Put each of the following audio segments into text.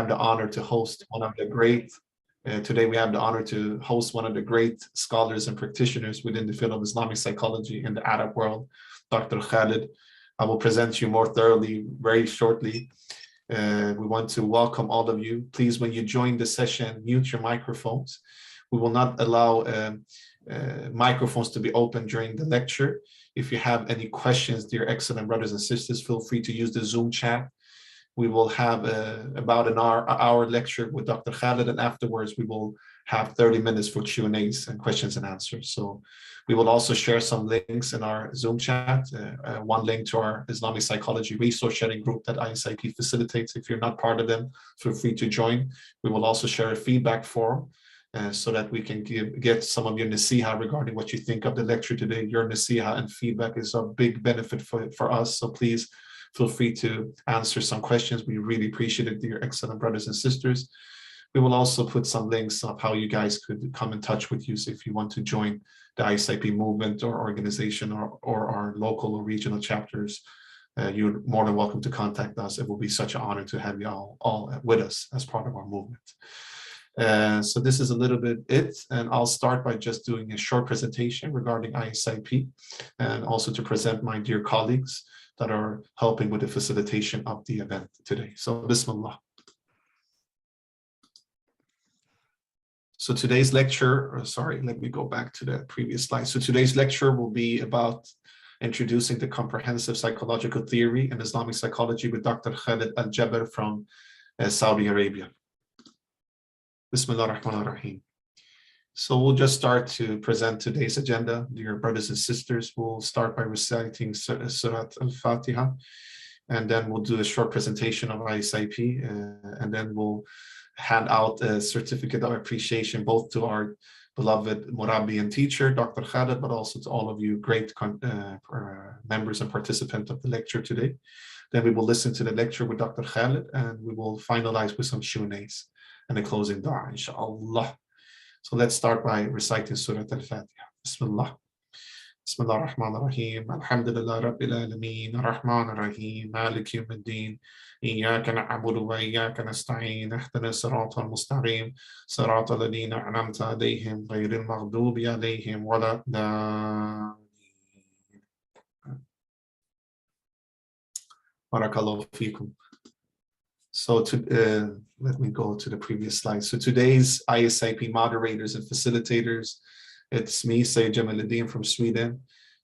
the honor to host one of the great, today we have the honor to host one of the great scholars and practitioners within the field of Islamic psychology in the Arab world, Dr. Khaled. I will present you more thoroughly very shortly. We want to welcome all of you. Please, when you join the session, mute your microphones. We will not allow microphones to be open during the lecture. If you have any questions, dear excellent brothers and sisters, feel free to use the Zoom chat. We will have about an hour lecture with Dr. Khaled, and afterwards we will have 30 minutes for Q&As and questions and answers. So we will also share some links in our Zoom chat, one link to our Islamic psychology resource sharing group that ISIP facilitates. If you're not part of them, feel free to join. We will also share a feedback form so that we can get some of your nasiha regarding what you think of the lecture today. Your nasiha and feedback is a big benefit for us. So please feel free to answer some questions. We really appreciate it, dear excellent brothers and sisters. We will also put some links of how you guys could come in touch with you. So if you want to join the ISIP movement or organization or our local or regional chapters, you're more than welcome to contact us. It will be such an honor to have you all with us as part of our movement. So this is a little bit it, and I'll start by just doing a short presentation regarding ISIP and also to present my dear colleagues that are helping with the facilitation of the event today. So Bismillah. So today's lecture, let me go back to the previous slide. So today's lecture will be about introducing the comprehensive psychological theory in Islamic psychology with Dr. Khaled Al-Jaber from Saudi Arabia. Bismillah ar-Rahman ar-Rahim. So we'll just start to present today's agenda. Dear brothers and sisters, we'll start by reciting Surat Al-Fatiha, and then we'll do a short presentation of ISIP, and then we'll hand out a certificate of appreciation both to our beloved Murabbi and teacher, Dr. Khaled, but also to all of you great members and participants of the lecture today. Then we will listen to the lecture with Dr. Khaled, and we will finalize with some Q&As and a closing dua, inshallah. So let's start by reciting Surah Al-Fatiha. Bismillah. Bismillah ar-Rahman ar-Rahim. Alhamdulillah Rabbil Alameen. Ar-Rahman ar-Rahim. Malik Yawmiddin. Iyyaka na'budu wa iyyaka nasta'in. Ihdina as-sirata al-mustaqim. Sirata alladhina an'amta alayhim. Ghayril maghdubi alayhim wa la. Barakallahu feekum. So let me go to the previous slide. So today's ISIP moderators and facilitators, it's me, Sayyid Jamaluddin from Sweden,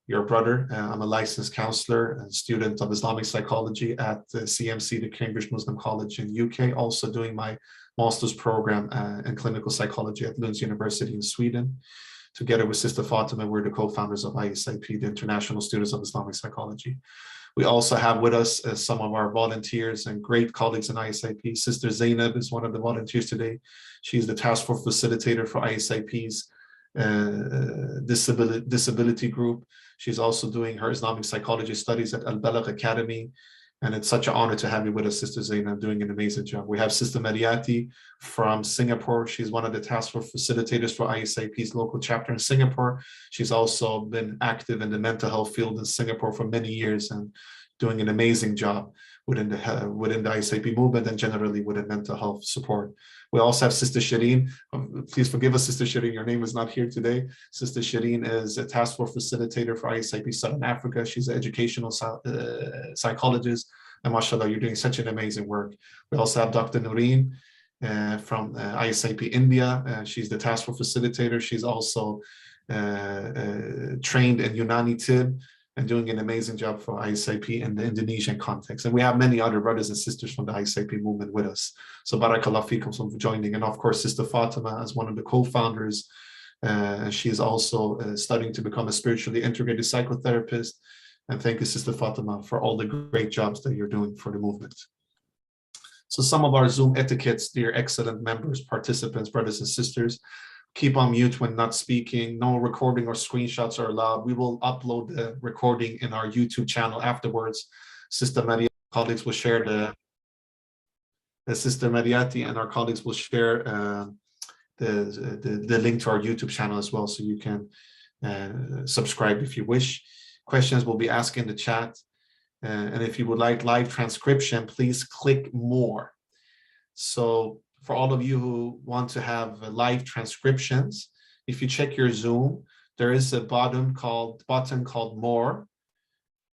your brother. I'm a licensed counselor and student of Islamic psychology at the CMC, the Cambridge Muslim College in UK, also doing my master's program in clinical psychology at Lund University in Sweden. Together with Sister Fatima, we're the co-founders of ISIP, the International Students of Islamic Psychology. We also have with us some of our volunteers and great colleagues in ISIP. Sister Zainab is one of the volunteers today. She's the task force facilitator for ISIP's disability group. She's also doing her Islamic psychology studies at Al-Balagh Academy. And it's such an honor to have you with us, Sister Zainab, doing an amazing job. We have Sister Mariati from Singapore. She's one of the task force facilitators for ISIP's local chapter in Singapore. She's also been active in the mental health field in Singapore for many years and doing an amazing job within the ISIP movement and generally within mental health support. We also have Sister Shireen. Please forgive us, Sister Shireen, your name is not here today. Sister Shireen is a task force facilitator for ISIP Southern Africa. She's an educational psychologist. And mashallah, you're doing such an amazing work. We also have Dr. Noreen from ISIP India. She's the task force facilitator. She's also trained in Unani Tib and doing an amazing job for ISIP in the Indonesian context. And we have many other brothers and sisters from the ISIP movement with us. So barakallah fikum for joining. And of course, Sister Fatima as one of the co-founders. She's also studying to become a spiritually integrated psychotherapist. And thank you, Sister Fatima, for all the great jobs that you're doing for the movement. So some of our Zoom etiquettes, dear excellent members, participants, brothers and sisters. Keep on mute when not speaking. No recording or screenshots are allowed. We will upload the recording in our YouTube channel afterwards. Sister Maria, colleagues will share the Sister Mariati and our colleagues will share the link to our YouTube channel as well, so you can subscribe if you wish. Questions will be asked in the chat. And if you would like live transcription, please click more. So for all of you who want to have live transcriptions, if you check your Zoom, there is a button called More.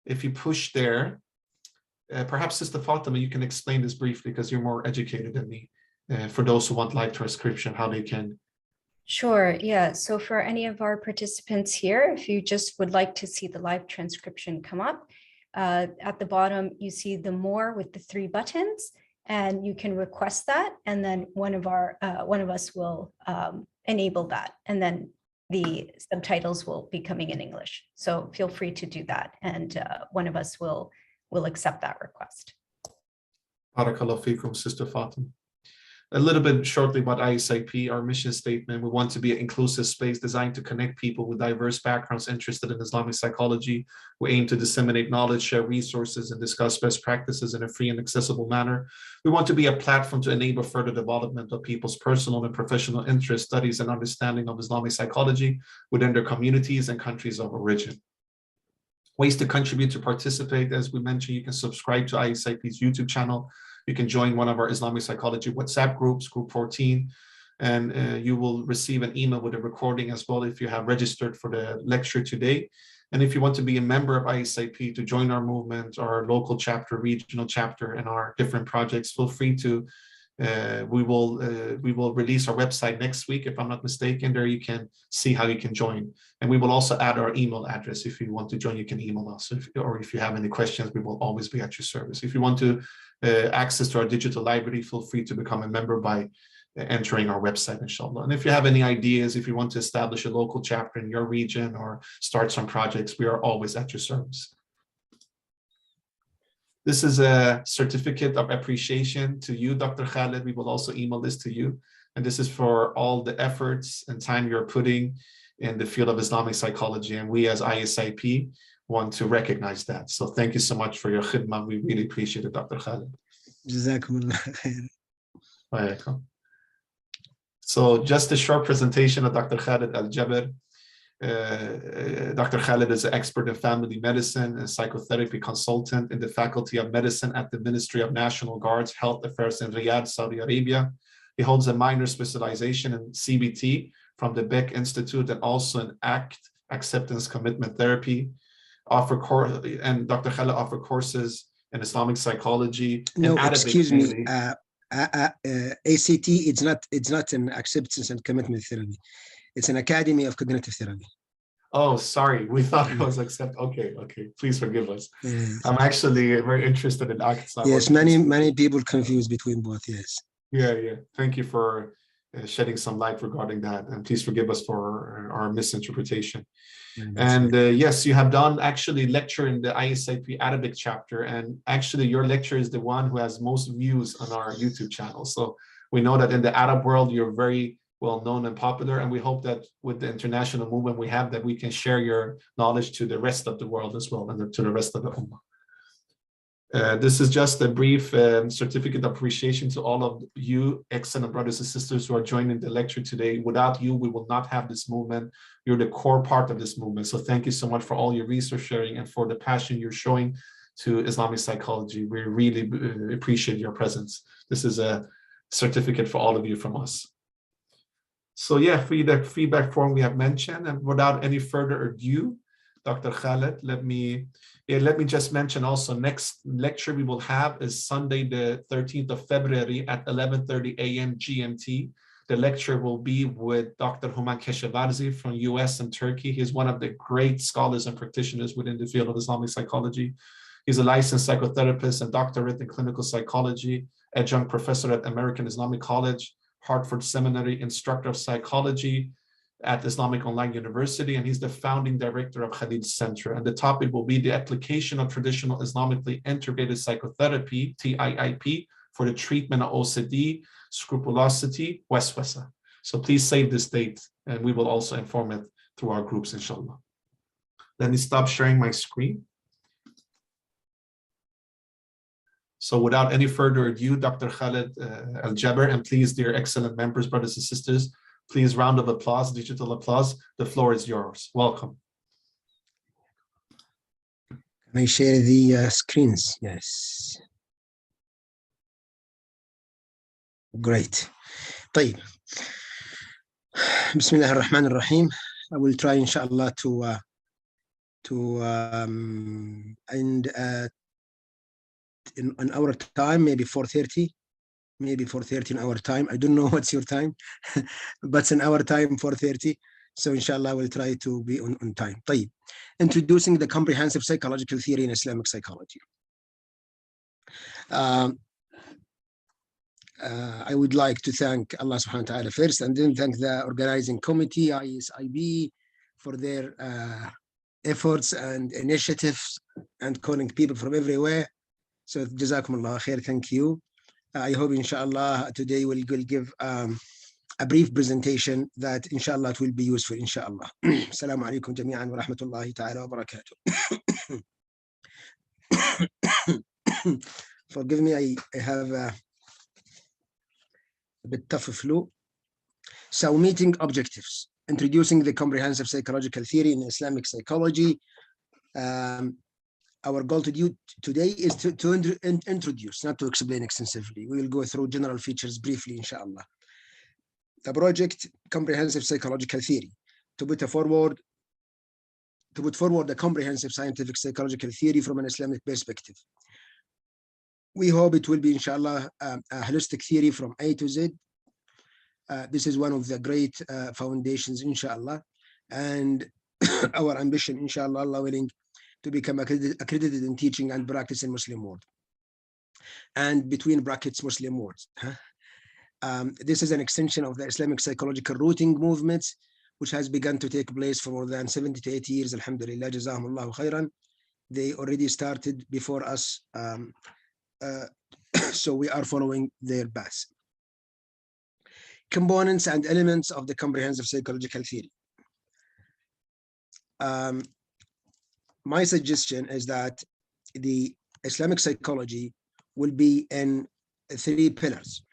If you push there, perhaps Sister Fatima, you can explain this briefly because you're more educated than me. For those who want live transcription, how they can. Sure, yeah. So for any of our participants here, if you just would like to see the live transcription come up, at the bottom, you see the More with the 3 buttons, and you can request that, and then one of us will enable that, and then the subtitles will be coming in English. So feel free to do that, and one of us will accept that request. Barakallahu feekum, Sister Fatima. A little bit shortly about ISIP, our mission statement. We want to be an inclusive space designed to connect people with diverse backgrounds interested in Islamic psychology. We aim to disseminate knowledge, share resources, and discuss best practices in a free and accessible manner. We want to be a platform to enable further development of people's personal and professional interests, studies, and understanding of Islamic psychology within their communities and countries of origin. Ways to contribute to participate, as we mentioned, you can subscribe to ISIP's YouTube channel. You can join one of our Islamic psychology WhatsApp groups, group 14, and you will receive an email with a recording as well if you have registered for the lecture today. And if you want to be a member of ISIP to join our movement, our local chapter, regional chapter, and our different projects, feel free to. We will release our website next week, if I'm not mistaken. There you can see how you can join. And we will also add our email address. If you want to join, you can email us. Or if you have any questions, we will always be at your service. If you want to access to our digital library, feel free to become a member by entering our website, inshallah. And if you have any ideas, if you want to establish a local chapter in your region or start some projects, we are always at your service. This is a certificate of appreciation to you, Dr. Khaled. We will also email this to you. And this is for all the efforts and time you're putting in the field of Islamic psychology. And we as ISIP want to recognize that. So thank you so much for your khidmah. We really appreciate it, Dr. Khaled. So just a short presentation of Dr. Khaled Al-Jaber. Dr. Khaled is an expert in family medicine and psychotherapy consultant in the Faculty of Medicine at the Ministry of National Guards Health Affairs in Riyadh, Saudi Arabia. He holds a minor specialization in CBT from the Beck Institute and also in ACT, Acceptance Commitment Therapy. And Dr. Khaled offers courses in Islamic psychology. No, excuse me. ACT, it's not an acceptance and commitment therapy. It's an academy of cognitive therapy. Oh, sorry. We thought it was accept. Okay. Please forgive us. Yes. I'm actually very interested in ACT. Yes, many people confuse between both. Yes. Yeah. Thank you for shedding some light regarding that, and please forgive us for our misinterpretation. And yes, you have done actually lecture in the ISIP Arabic chapter, and actually your lecture is the one who has most views on our YouTube channel. So we know that in the Arab world, you're very well known and popular, and we hope that with the international movement we have, that we can share your knowledge to the rest of the world as well, and to the rest of the Ummah. This is just a brief certificate of appreciation to all of you, excellent brothers and sisters who are joining the lecture today. Without you, we will not have this movement. You're the core part of this movement. So thank you so much for all your research sharing and for the passion you're showing to Islamic psychology. We really appreciate your presence. This is a certificate for all of you from us. So yeah, feedback form we have mentioned, and without any further ado, Dr. Khaled, let me just mention also next lecture we will have is Sunday the 13th of February at 11:30 a.m. GMT. The lecture will be with Dr. Human Keshavarzi from US and Turkey. He's one of the great scholars and practitioners within the field of Islamic psychology. He's a licensed psychotherapist and doctorate in clinical psychology, adjunct professor at American Islamic College, Hartford Seminary, instructor of psychology at Islamic Online University, and he's the founding director of Khaled Center. And the topic will be the application of traditional Islamically integrated psychotherapy, TIIP, for the treatment of OCD, scrupulosity, waswasa. So please save this date, and we will also inform it through our groups, inshallah. Let me stop sharing my screen. So without any further ado, Dr. Khaled Al-Jaber, and please, dear excellent members, brothers and sisters, please round of applause, digital applause. The floor is yours. Welcome. Can I share the screens? Yes. Great. طيب. بسم الله الرحمن الرحيم. I will try inshallah to end in our time, maybe 4:30, maybe 4:30 in our time. I don't know what's your time, but in our time 4:30. So inshallah we'll try to be on time. طيب. Introducing the comprehensive psychological theory in Islamic psychology. I would like to thank Allah subhanahu wa ta'ala first, and then thank the organizing committee, ISIP, for their efforts and initiatives and calling people from everywhere. So Jazakumullah khair, thank you. I hope inshallah today we'll give a brief presentation that inshallah it will be useful inshallah. Assalamu alaikum jami'an wa rahmatullahi ta'ala wa barakatuh. Forgive me, I have a bit tough flu. So meeting objectives, introducing the comprehensive psychological theory in Islamic psychology. Our goal today is to introduce, not to explain extensively. We will go through general features briefly, inshallah. The project, comprehensive psychological theory, to put forward a comprehensive scientific psychological theory from an Islamic perspective. We hope it will be, inshallah, a holistic theory from A to Z. This is one of the great foundations, inshallah. And our ambition, inshallah, Allah willing, to become accredited in teaching and practice in Muslim world. And between brackets, Muslim worlds. This is an extension of the Islamic psychological routing movements, which has begun to take place for more than 70 to 80 years, alhamdulillah, jazahumullahu khairan. They already started before us, so we are following their path. Components and elements of the comprehensive psychological theory. My suggestion is that the Islamic psychology will be in 3 pillars.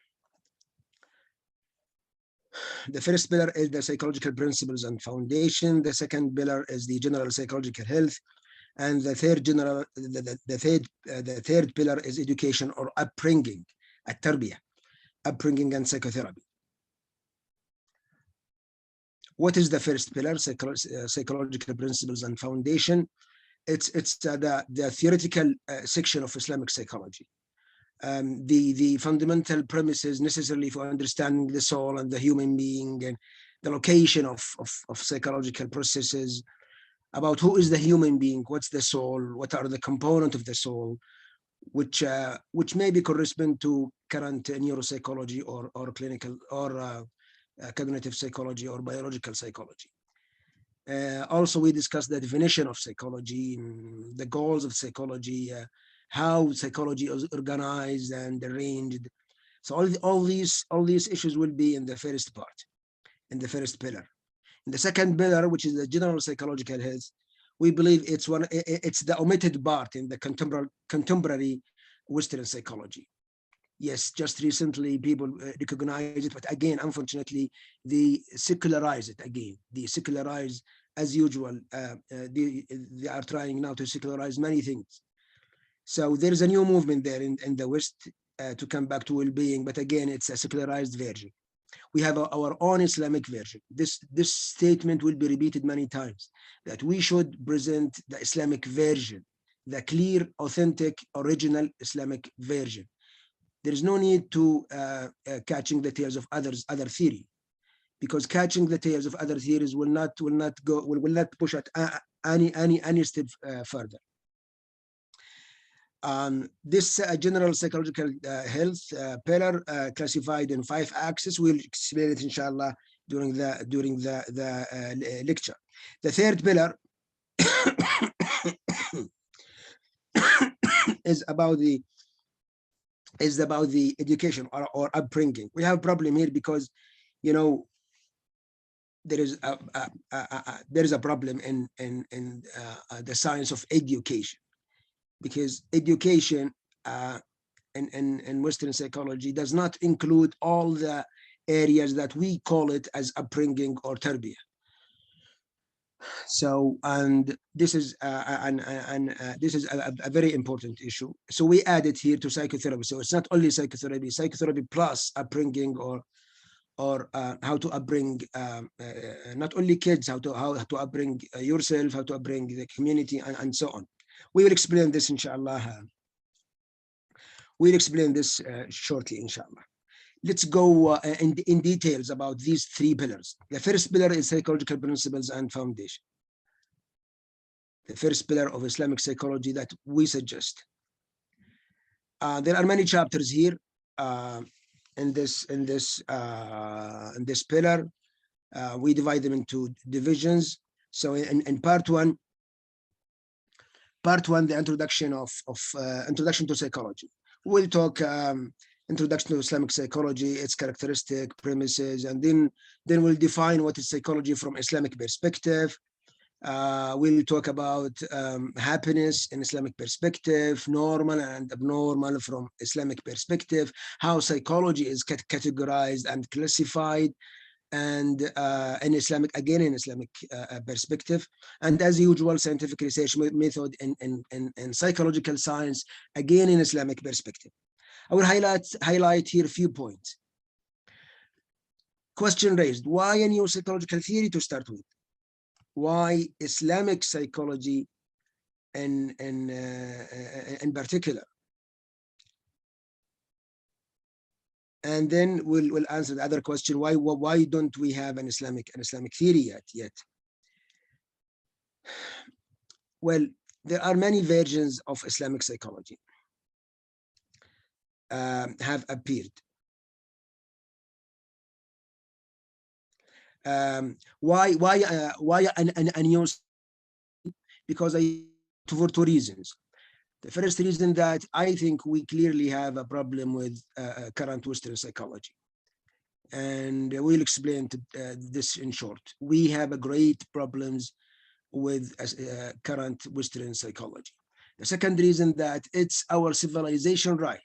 The first pillar is the psychological principles and foundation. The second pillar is the general psychological health, and the third pillar is education or upbringing, at-tarbiyah, upbringing and psychotherapy. What is the first pillar? Psychological principles and foundation. It's the theoretical section of Islamic psychology. The fundamental premises necessarily for understanding the soul and the human being, and the location of psychological processes, about who is the human being, what's the soul, what are the components of the soul, which maybe correspond to current neuropsychology or clinical or cognitive psychology or biological psychology. Also, we discussed the definition of psychology, the goals of psychology, how psychology is organized and arranged. So all these issues will be in the first part, in the first pillar. In the second pillar, which is the general psychological health, we believe it's the omitted part in the contemporary Western psychology. Yes, just recently people recognize it, but again, unfortunately, they secularize it again. They secularize as usual. They are trying now to secularize many things. So there is a new movement there in the West to come back to well-being, but again, it's a secularized version. We have our own Islamic version. This statement will be repeated many times, that we should present the Islamic version, the clear, authentic, original Islamic version. There is no need to catching the tails of other theory, because catching the tails of other theories will not push it any step further. This general psychological health pillar classified in 5 axes. We'll explain it inshallah during the lecture. The third pillar is about the education or upbringing. We have a problem here because, you know, there is a problem in the science of education, because education in Western psychology does not include all the areas that we call it as upbringing or tarbiyah. So, and this is this is a very important issue. So we added here to psychotherapy. So it's not only psychotherapy, psychotherapy plus upbringing or how to upbring not only kids, how to upbring yourself, how to upbring the community, and so on. We will explain this, inshallah. We'll explain this shortly, inshallah. Let's go in details about these three pillars. The first pillar is psychological principles and foundation. The first pillar of Islamic psychology that we suggest. There are many chapters here in this pillar. We divide them into divisions. So in part one, the introduction introduction to psychology. We'll talk introduction to Islamic psychology, its characteristic, premises, and then we'll define what is psychology from Islamic perspective. We'll talk about happiness in Islamic perspective, normal and abnormal from Islamic perspective, how psychology is categorized and classified, and in Islamic perspective, and as usual, scientific research method in psychological science, again in Islamic perspective. I will highlight here a few points. Question raised: why a new psychological theory to start with? Why Islamic psychology in particular? And then we'll answer the other question: why don't we have an Islamic theory yet? Well, there are many versions of Islamic psychology have appeared. Why a new? Because for two reasons. The first reason that I think we clearly have a problem with current Western psychology, and we'll explain this in short. We have a great problems with current Western psychology. The second reason that it's our civilization right.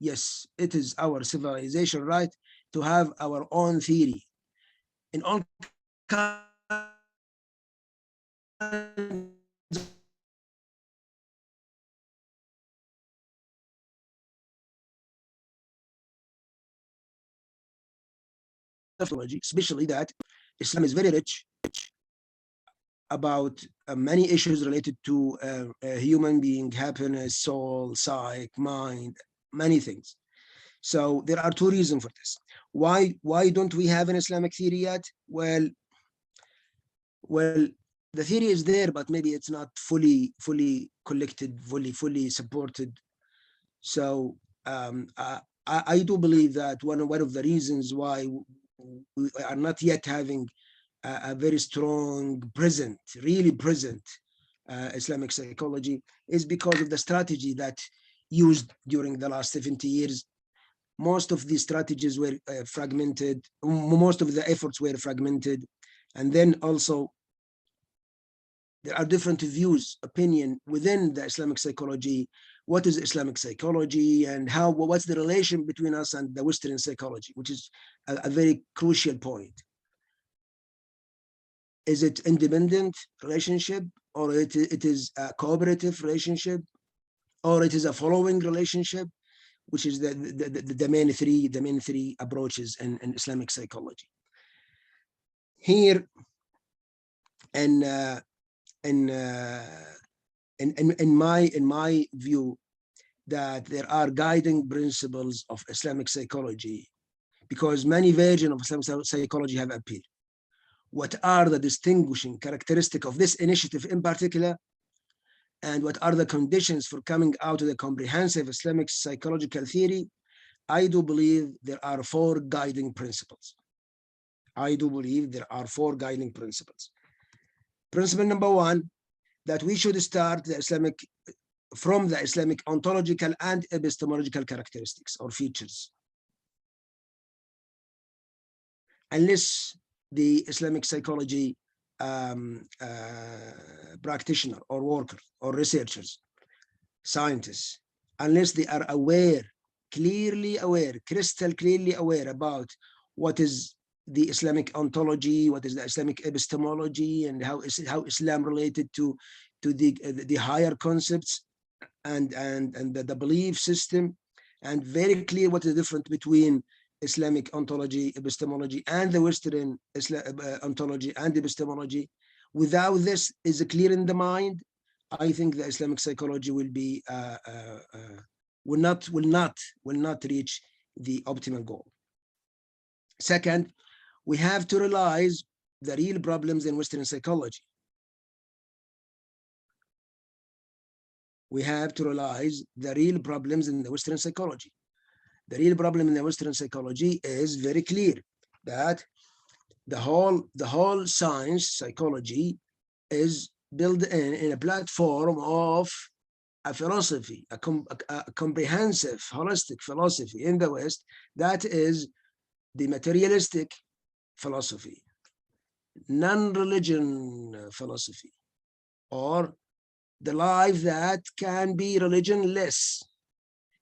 Yes, it is our civilization right to have our own theory in all kinds of psychology, especially that Islam is very rich about many issues related to human being, happiness, soul, psyche, mind, many things. So there are two reasons for this. Why don't we have an Islamic theory yet? Well, the theory is there, but maybe it's not fully collected, fully supported. So I do believe that one of the reasons why we are not yet having a very strong, really present Islamic psychology is because of the strategy that used during the last 70 years. Most of these strategies were fragmented. Most of the efforts were fragmented. And then also, there are different views, opinion within the Islamic psychology. What is Islamic psychology, and what's the relation between us and the Western psychology, which is a very crucial point. Is it independent relationship, or it is a cooperative relationship, or it is a following relationship, which is the main three approaches in Islamic psychology. Here, in my view, that there are guiding principles of Islamic psychology, because many versions of Islamic psychology have appeared. What are the distinguishing characteristics of this initiative in particular, and what are the conditions for coming out of the comprehensive Islamic psychological theory? I do believe there are four guiding principles. Principle number one, that we should start from the Islamic ontological and epistemological characteristics or features. Unless the Islamic psychology practitioner or worker or researchers, scientists, unless they are crystal clearly aware about what is the Islamic ontology, what is the Islamic epistemology, and how Islam related to the higher concepts and the belief system, and very clear what is the difference between Islamic ontology, epistemology, and the Western ontology and epistemology. Without this is clear in the mind, I think the Islamic psychology will be will not reach the optimal goal. Second, we have to realize the real problems in Western psychology. We have to realize the real problems in the Western psychology. The real problem in the Western psychology is very clear, that the whole science, psychology, is built in a platform of a philosophy, a comprehensive, holistic philosophy in the West, that is the materialistic philosophy, non-religion philosophy, or the life that can be religionless.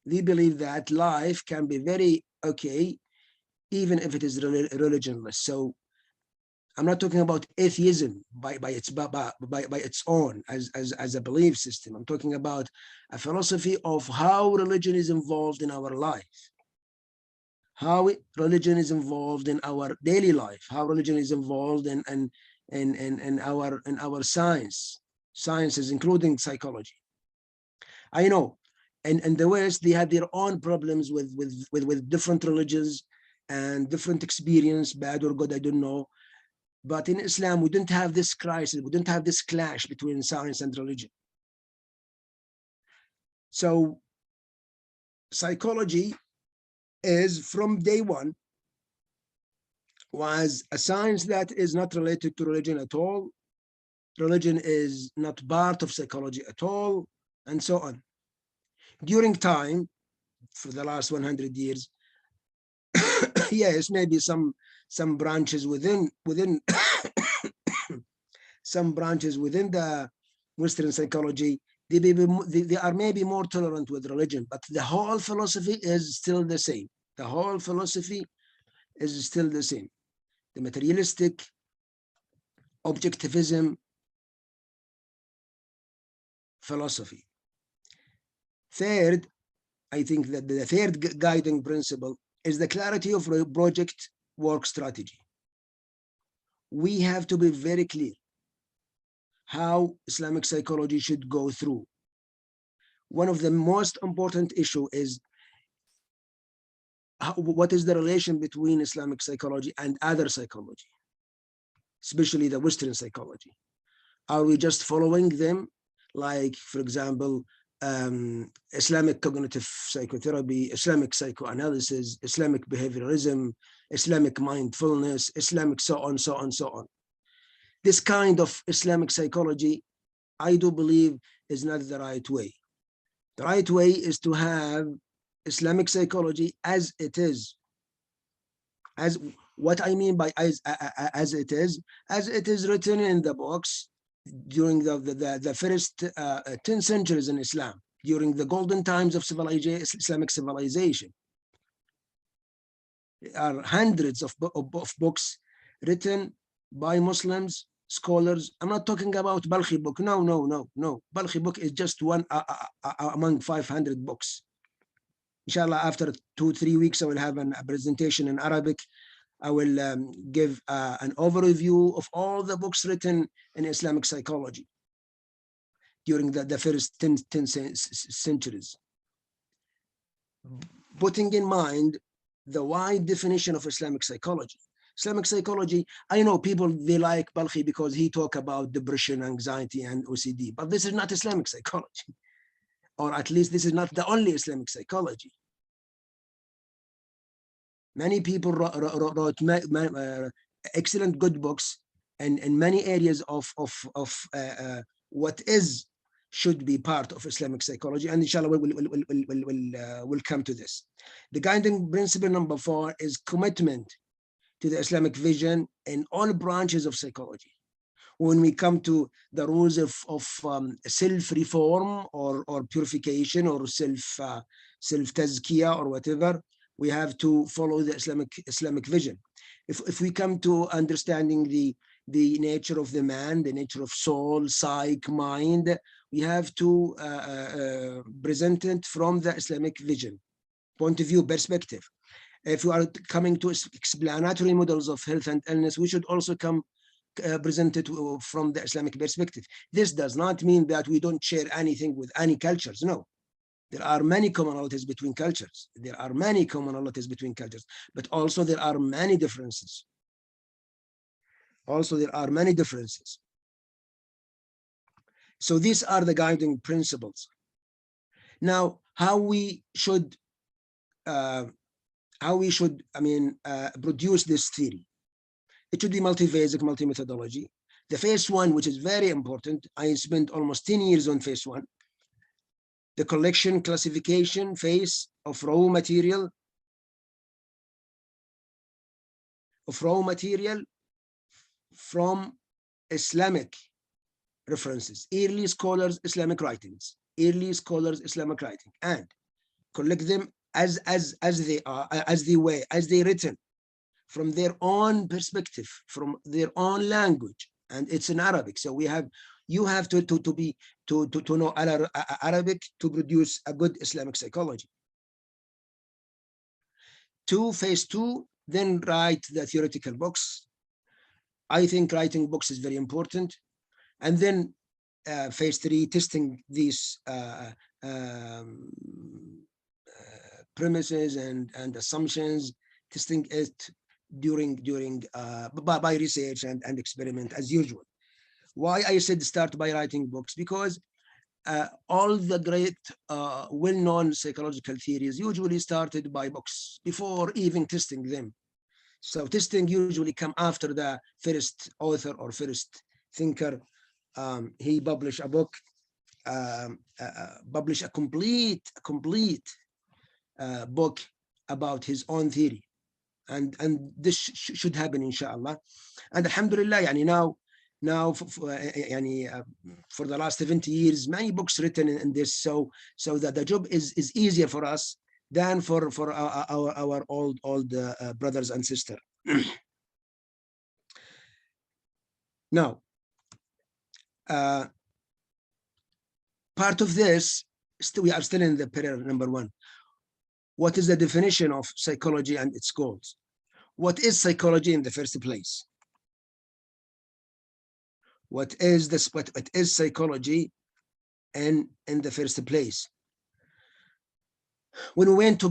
We believe that life can be very okay, even if it is religionless. So I'm not talking about atheism by its own as a belief system. I'm talking about a philosophy of how religion is involved in our life, how religion is involved in our daily life, how religion is involved in our sciences, including psychology. I know, in the West, they have their own problems with different religions and different experience, bad or good, I don't know. But in Islam, we didn't have this crisis, we didn't have this clash between science and religion. So psychology is, from day one, was a science that is not related to religion at all. Religion is not part of psychology at all, and so on. During time, for the last 100 years, yes, maybe some branches within some branches within the Western psychology, they are maybe more tolerant with religion, but the whole philosophy is still the same. The whole philosophy is still the same. The materialistic objectivism philosophy. Third, I think that the third guiding principle is the clarity of project work strategy. We have to be very clear how Islamic psychology should go through. One of the most important issues is what is the relation between Islamic psychology and other psychology, especially the Western psychology. Are we just following them? Like, for example, Islamic cognitive psychotherapy, Islamic psychoanalysis, Islamic behaviorism, Islamic mindfulness, Islamic so on. This kind of Islamic psychology, I do believe, is not the right way. The right way is to have Islamic psychology as it is. As what I mean by as it is written in the books during the first 10 centuries in Islam, during the golden times of Islamic civilization. There are hundreds of books written by Muslims, scholars. I'm not talking about Balkhi book. No. Balkhi book is just one among 500 books. Inshallah, after 2-3 weeks, I will have a presentation in Arabic. I will give an overview of all the books written in Islamic psychology during the first 10 centuries. Putting in mind the wide definition of Islamic psychology. Islamic psychology, I know people, they like Balkhi because he talk about depression, anxiety, and OCD, but this is not Islamic psychology. Or at least this is not the only Islamic psychology. Many people wrote excellent good books in many areas of what should be part of Islamic psychology, and inshallah we'll come to this. The guiding principle number 4 is commitment to the Islamic vision in all branches of psychology. When we come to the rules of self-reform or purification or self-tazkiyah or whatever, we have to follow the Islamic vision. If we come to understanding the nature of the man, the nature of soul, psyche, mind, we have to present it from the Islamic vision, point of view, perspective. If we are coming to explanatory models of health and illness, we should also come present it from the Islamic perspective. This does not mean that we don't share anything with any cultures. No, there are many commonalities between cultures. There are many commonalities between cultures, but also there are many differences. Also, there are many differences. So these are the guiding principles. Now, how we should, produce this theory. It should be multi-phasic, multi-methodology. The phase one, which is very important, I spent almost 10 years on phase one. The collection classification phase of raw material, from Islamic references, early scholars, Islamic writings, and collect them as they are, as they written, from their own perspective, from their own language, and it's in Arabic. So you have to know Arabic to produce a good Islamic psychology. Phase two, then write the theoretical books. I think writing books is very important. And then phase three, testing these premises and assumptions, testing it by research and experiment as usual. Why I said start by writing books? Because all the great well-known psychological theories usually started by books before even testing them. So testing usually come after the first author or first thinker. He published a book, publish a complete book about his own theory, and this should happen inshallah. And alhamdulillah, now for the last 70 years, many books written in this, so that the job is easier for us than for our old brothers and sisters. Now, part of this, we are still in the pillar number one. What is the definition of psychology and its goals? What is psychology in the first place? What is psychology in the first place? When we want to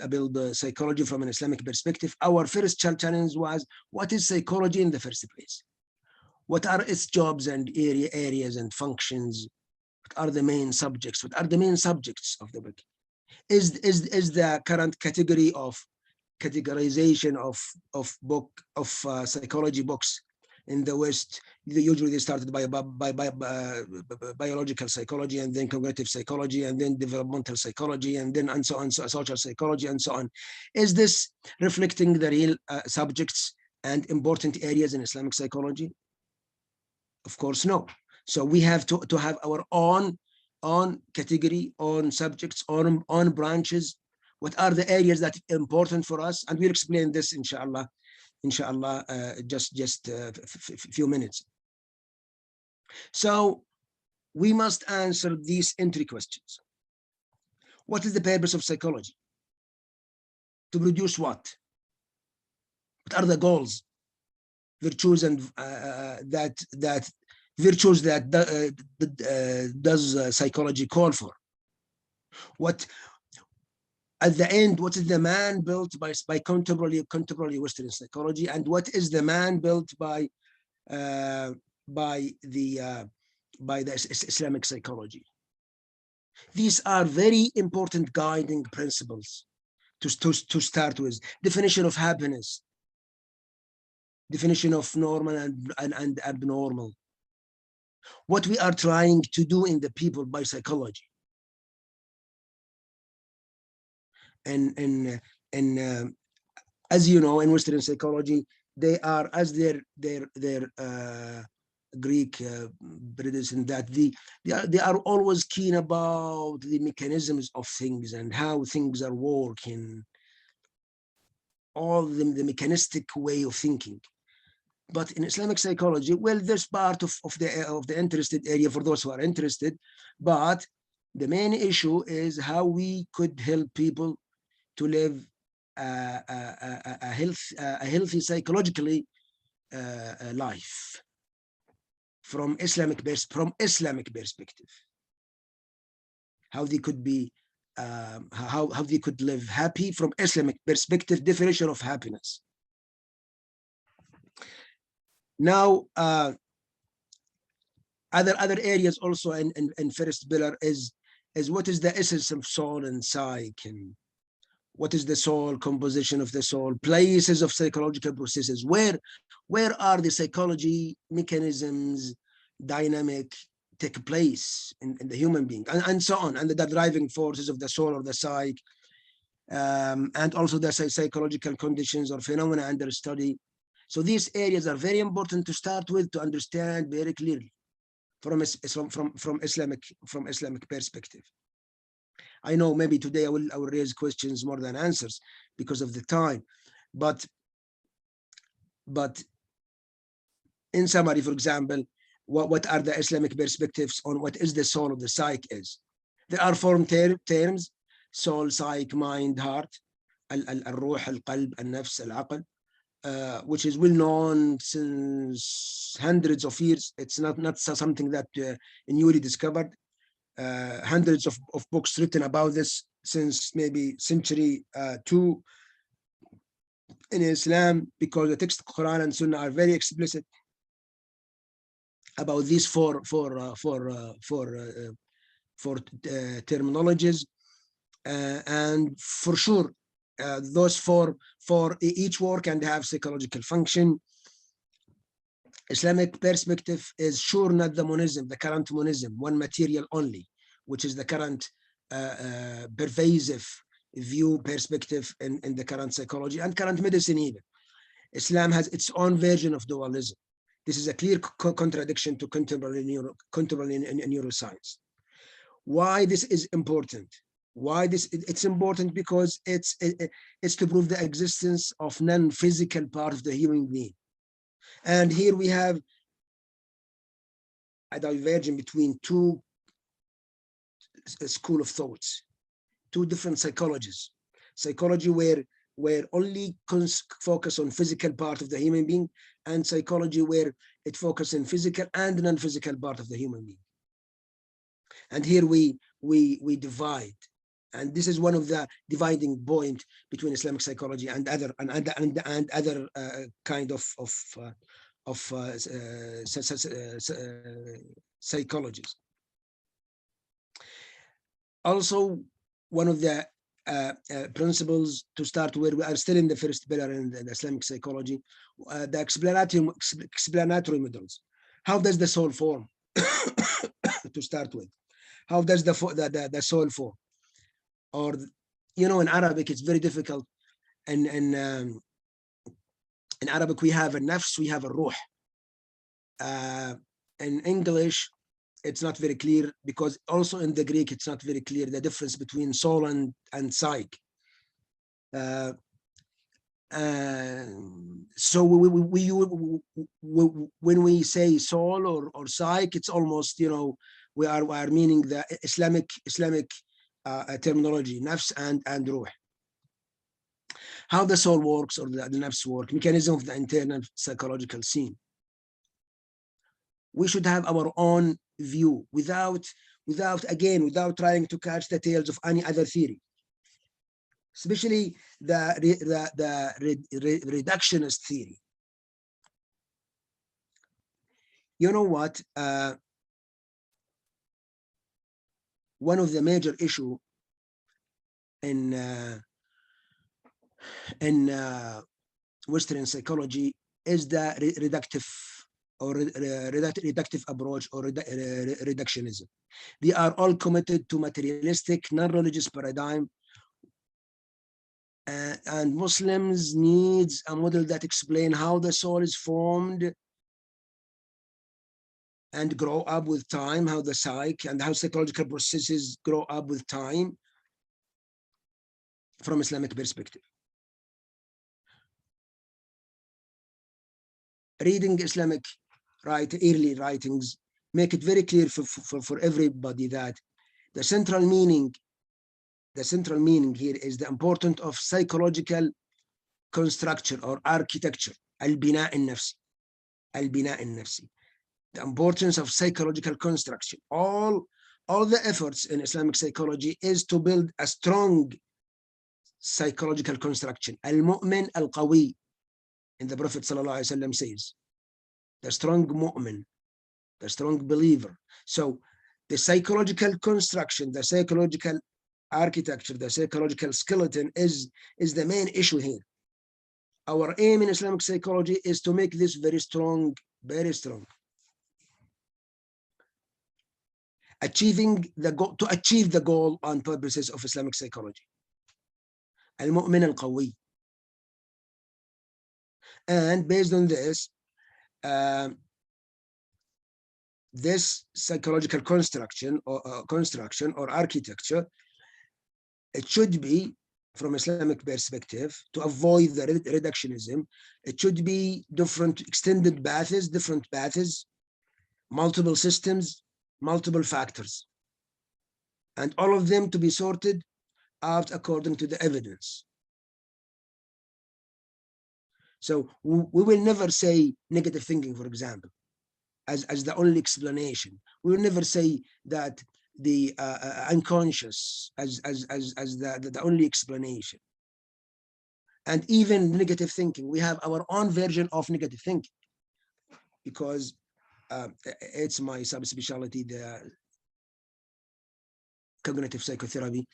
build psychology from an Islamic perspective, our first challenge was, what is psychology in the first place? What are its jobs and areas and functions? What are the main subjects? What are the main subjects of the book? Is the current categorization of psychology books in the West, usually they started by biological psychology, and then cognitive psychology, and then developmental psychology, and then and so on, social psychology, and so on. Is this reflecting the real subjects and important areas in Islamic psychology? Of course, no. So we have to have our own category, own subjects, own branches. What are the areas that are important for us? And we'll explain this, inshallah, just a few minutes. So we must answer these entry questions. What is the purpose of psychology? To produce what? What are the goals, virtues, and virtues that does psychology call for? What, at the end, what is the man built by contemporary Western psychology, and what is the man built by the Islamic psychology? These are very important guiding principles to start with. Definition of happiness, definition of normal and abnormal. What we are trying to do in the people by psychology. And as you know, in Western psychology, they are, as their Greek predecessors, that they are always keen about the mechanisms of things and how things are working. all the mechanistic way of thinking. But in Islamic psychology, well, there's part of the interested area for those who are interested, but the main issue is how we could help people to live a healthy psychologically life from Islamic perspective. How they could be, how they could live happy from Islamic perspective, definition of happiness. Now, other areas also in first pillar is what is the essence of soul and psyche, and what is the soul, composition of the soul, places of psychological processes, where are the psychology mechanisms, dynamic take place in the human being, and so on, and the driving forces of the soul or the psyche, and also the psychological conditions or phenomena under study. So these areas are very important to start with, to understand very clearly from Islamic perspective. I know maybe today I will raise questions more than answers because of the time, but in summary, for example, what are the Islamic perspectives on what is the soul of the psyche is? There are four terms: soul, psyche, mind, heart, al-ruh, al-qalb, al-nafs, al-aql, which is well known since hundreds of years. It's not something that newly discovered. Hundreds of books written about this since maybe century 2 in Islam, because the text Quran and Sunnah are very explicit about these four terminologies, and for sure those four each work can have psychological function. Islamic perspective is sure not the monism, the current monism, one material only, which is the current pervasive view perspective in the current psychology and current medicine even. Islam has its own version of dualism. This is a clear contradiction to contemporary neuroscience. Why this is important? It's important because it's to prove the existence of non-physical part of the human being. And here we have a divergence between two school of thoughts, two different psychologies. Psychology where only focus on physical part of the human being, and psychology where it focuses on physical and non-physical part of the human being. And here we divide, and this is one of the dividing point between Islamic psychology and other kind of psychologies. Also, one of the principles to start with, we are still in the first pillar in the Islamic psychology, the explanatory models. How does the soul form? To start with, how does the soul form? Or, in Arabic it's very difficult. And in Arabic we have a nafs, we have a ruh. In English it's not very clear, because also in the Greek it's not very clear the difference between soul and psyche. So when we say soul or psyche, it's almost, we are meaning the Islamic terminology, nafs and ruh. How the soul works, or the nafs work, mechanism of the internal psychological scene. We should have our own view without trying to catch the tails of any other theory, especially the reductionist theory. You know what? One of the major issue in Western psychology is the reductive approach, or reductionism. They are all committed to materialistic, non-religious paradigm, and Muslims needs a model that explains how the soul is formed and grow up with time, how the psyche and how psychological processes grow up with time from Islamic perspective. reading Islamic early writings make it very clear for everybody that the central meaning here is the importance of psychological construction or architecture, البناء النفسي. The importance of psychological construction. All the efforts in Islamic psychology is to build a strong psychological construction. المؤمن القوي, and the Prophet ﷺ says, the strong mu'min, the strong believer. So the psychological construction, the psychological architecture, the psychological skeleton is the main issue here. Our aim in Islamic psychology is to make this very strong, very strong. To achieve the goal and purposes of Islamic psychology. المؤمن القوي. And based on this, this psychological construction or architecture, it should be, from Islamic perspective, to avoid the reductionism, it should be different extended paths, multiple systems, multiple factors, and all of them to be sorted out according to the evidence. So we will never say negative thinking, for example, as the only explanation. We will never say that the unconscious as the only explanation. And even negative thinking, we have our own version of negative thinking, because it's my subspecialty, the cognitive psychotherapy.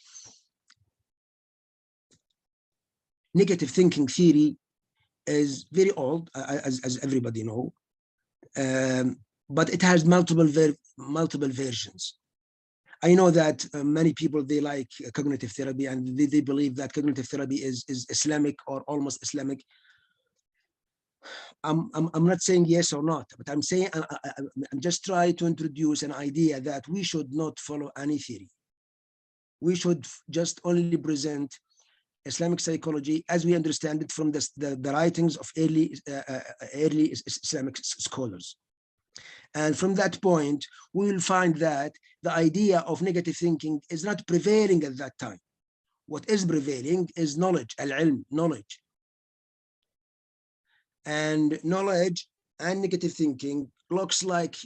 Negative thinking theory is very old, as everybody know, but it has multiple versions. I know that many people, they like cognitive therapy, and they believe that cognitive therapy is Islamic or almost Islamic. I'm not saying yes or not, but I'm saying I'm just trying to introduce an idea that we should not follow any theory. We should just only present Islamic psychology as we understand it from the writings of early Islamic scholars. And from that point, we will find that the idea of negative thinking is not prevailing at that time. What is prevailing is knowledge, al-ilm, knowledge. And knowledge and negative thinking looks like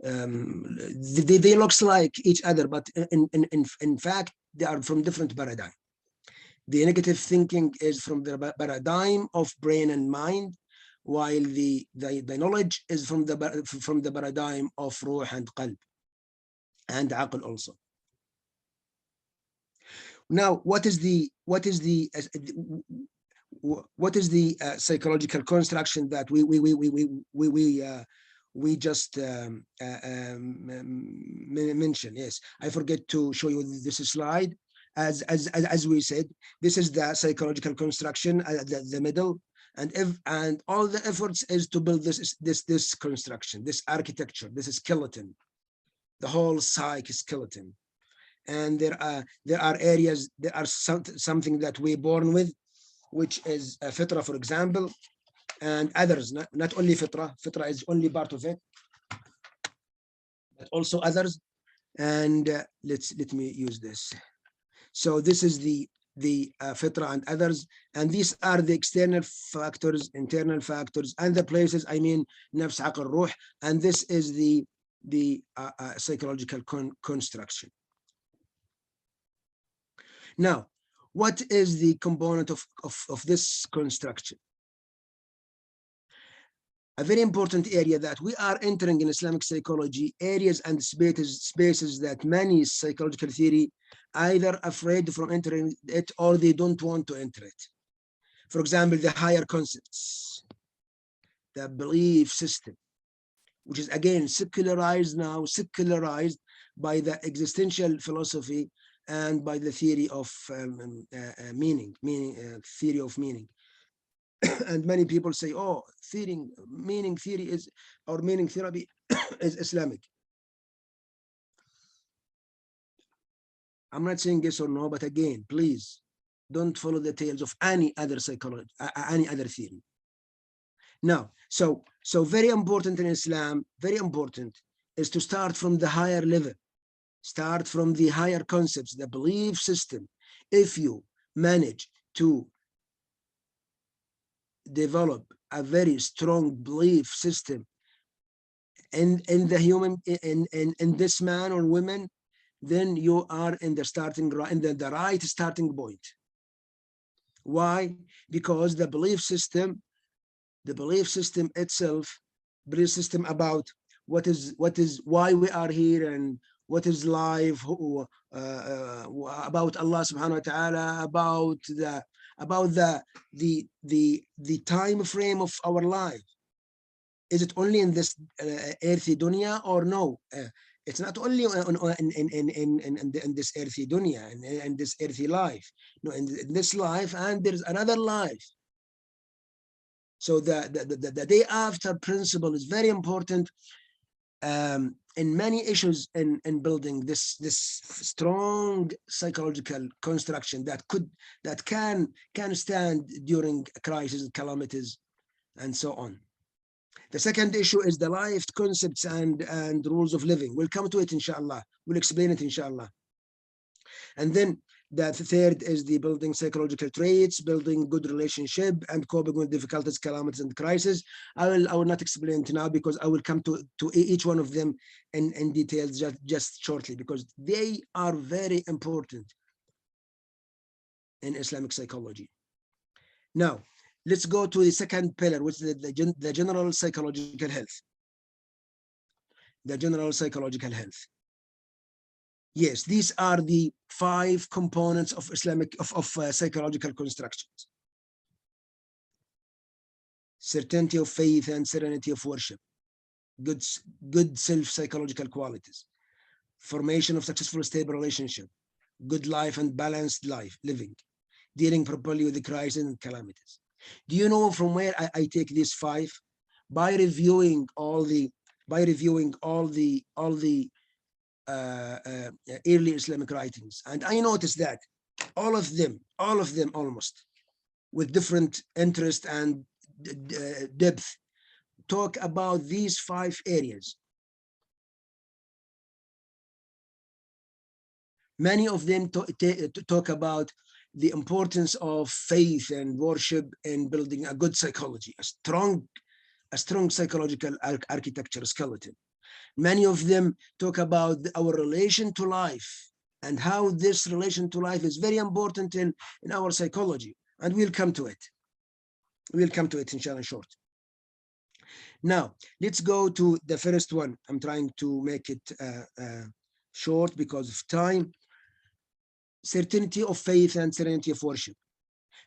they looks like each other, but in fact they are from different paradigm. The negative thinking is from the paradigm of brain and mind, while the knowledge is from the paradigm of ruh and qalb and aql also. Now, what is the psychological construction that we just mentioned? Yes, I forget to show you this slide. As we said, this is the psychological construction at the middle, and all the efforts is to build this construction, this architecture, this skeleton, the whole psyche skeleton. And there are areas, there are something that we're born with, which is fitra, for example, and others, not only fitra is only part of it, but also others. And let me use this. So this is the fitra and others, and these are the external factors, internal factors, and the places, I mean, nafs, aql, ruh, and this is the psychological construction. Now, what is the component of this construction? A very important area that we are entering in Islamic psychology, areas and spaces that many psychological theory either afraid from entering it or they don't want to enter it. For example, the higher concepts, the belief system, which is again secularized by the existential philosophy and by the theory of theory of meaning. And many people say, oh, meaning theory is, or meaning therapy is Islamic. I'm not saying yes or no, but again, please don't follow the tales of any other psychology, any other theory. Now, so very important in Islam, very important, is to start from the higher level, start from the higher concepts, the belief system. If you manage to develop a very strong belief system in the human, in this man or woman, then you are in the the right starting point. Why? Because the belief system itself, belief system about what is why we are here and what is life, about Allah subhanahu wa ta'ala, about the time frame of our life. Is it only in this earthy dunya or no? It's not only in this earthy dunya and this earthy life. No, in this life, and there's another life. So the day after principle is very important in many issues in building this strong psychological construction that can stand during crises, calamities, and so on. The second issue is the life concepts and rules of living. We'll come to it, inshallah. We'll explain it, inshallah. And then the third is the building psychological traits, building good relationship, and coping with difficulties, calamities, and crises. I will not explain it now because I will come to each one of them in details just shortly, because they are very important in Islamic psychology. Now, let's go to the second pillar, which is the general psychological health. The general psychological health. Yes, these are the 5 components of psychological constructions. Certainty of faith and serenity of worship. Good self-psychological qualities. Formation of successful, stable relationship. Good life and balanced life living. Dealing properly with the crises and calamities. Do you know from where I take these 5? By reviewing all the early Islamic writings, and I noticed that all of them almost, with different interest and depth, talk about these 5 areas. Many of them talk about the importance of faith and worship in building a good psychology, a strong psychological architecture skeleton. Many of them talk about our relation to life and how this relation to life is very important in our psychology. And we'll come to it. We'll come to it, inshallah, short. Now, let's go to the first one. I'm trying to make it short because of time. Certainty of faith and serenity of worship.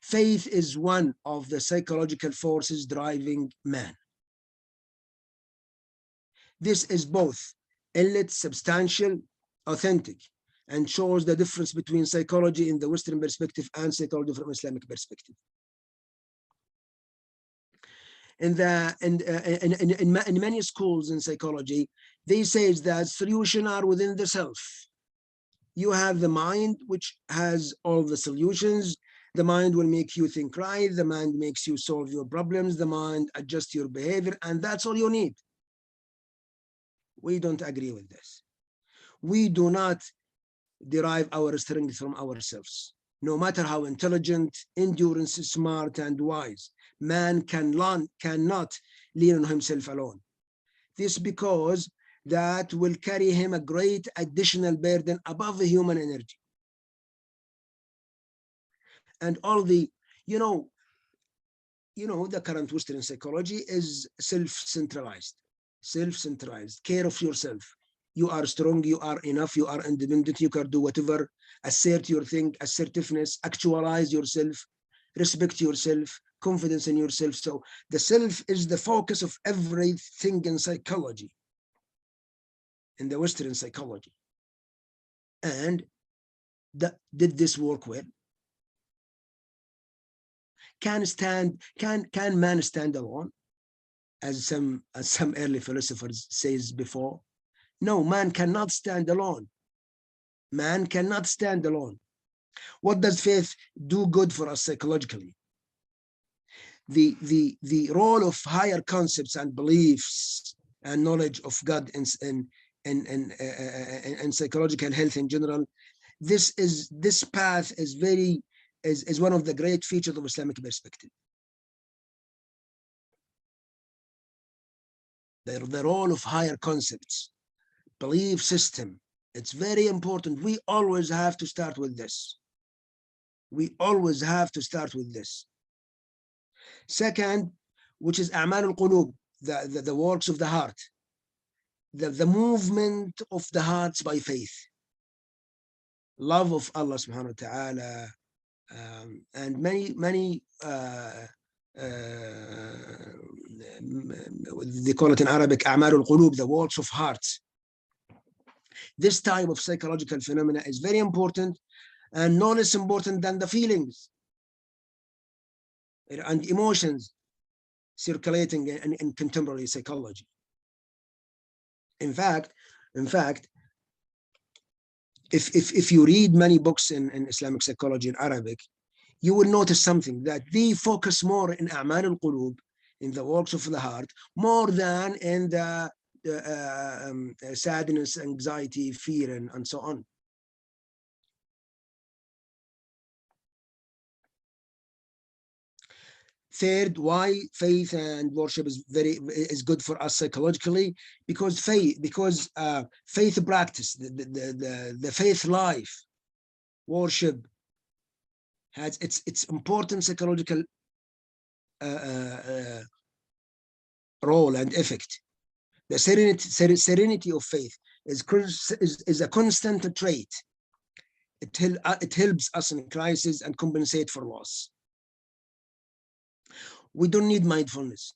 Faith is one of the psychological forces driving man. This is both innate, substantial, authentic, and shows the difference between psychology in the Western perspective and psychology from Islamic perspective. In many schools in psychology, they say that solutions are within the self. You have the mind, which has all the solutions. The mind will make you think right. The mind makes you solve your problems. The mind adjusts your behavior, and that's all you need. We don't agree with this. We do not derive our strength from ourselves. No matter how intelligent, endurance, smart, and wise, man cannot lean on himself alone. This because that will carry him a great additional burden above the human energy. And all the, the current Western psychology is self-centralized, care of yourself. You are strong, you are enough, you are independent, you can do whatever, assert your thing, assertiveness, actualize yourself, respect yourself, confidence in yourself. So the self is the focus of everything in psychology, in the Western psychology. And did this work well? Can man stand alone, as some early philosophers says before? No, man cannot stand alone. Man cannot stand alone. What does faith do good for us psychologically? the role of higher concepts and beliefs and knowledge of God and psychological health in general. This path is one of the great features of Islamic perspective. The role of higher concepts, belief system, it's very important. We always have to start with this. We always have to start with this. Second, which is a'mal al-qulub, the works of the heart, the movement of the hearts by faith, love of Allah subhanahu wa ta'ala, and many they call it in Arabic a'mal al-qulub, the works of hearts. This type of psychological phenomena is very important, and no less important than the feelings and emotions circulating in contemporary psychology. In fact, if you read many books in Islamic psychology in Arabic, you will notice something, that they focus more in a'mal al-qulub, in the works of the heart, more than in the sadness, anxiety, fear, and so on. Third, why faith and worship is good for us psychologically? Because faith practice, the faith life, worship has its important psychological role and effect. The serenity of faith is a constant trait. It helps us in crisis and compensate for loss. We don't need mindfulness.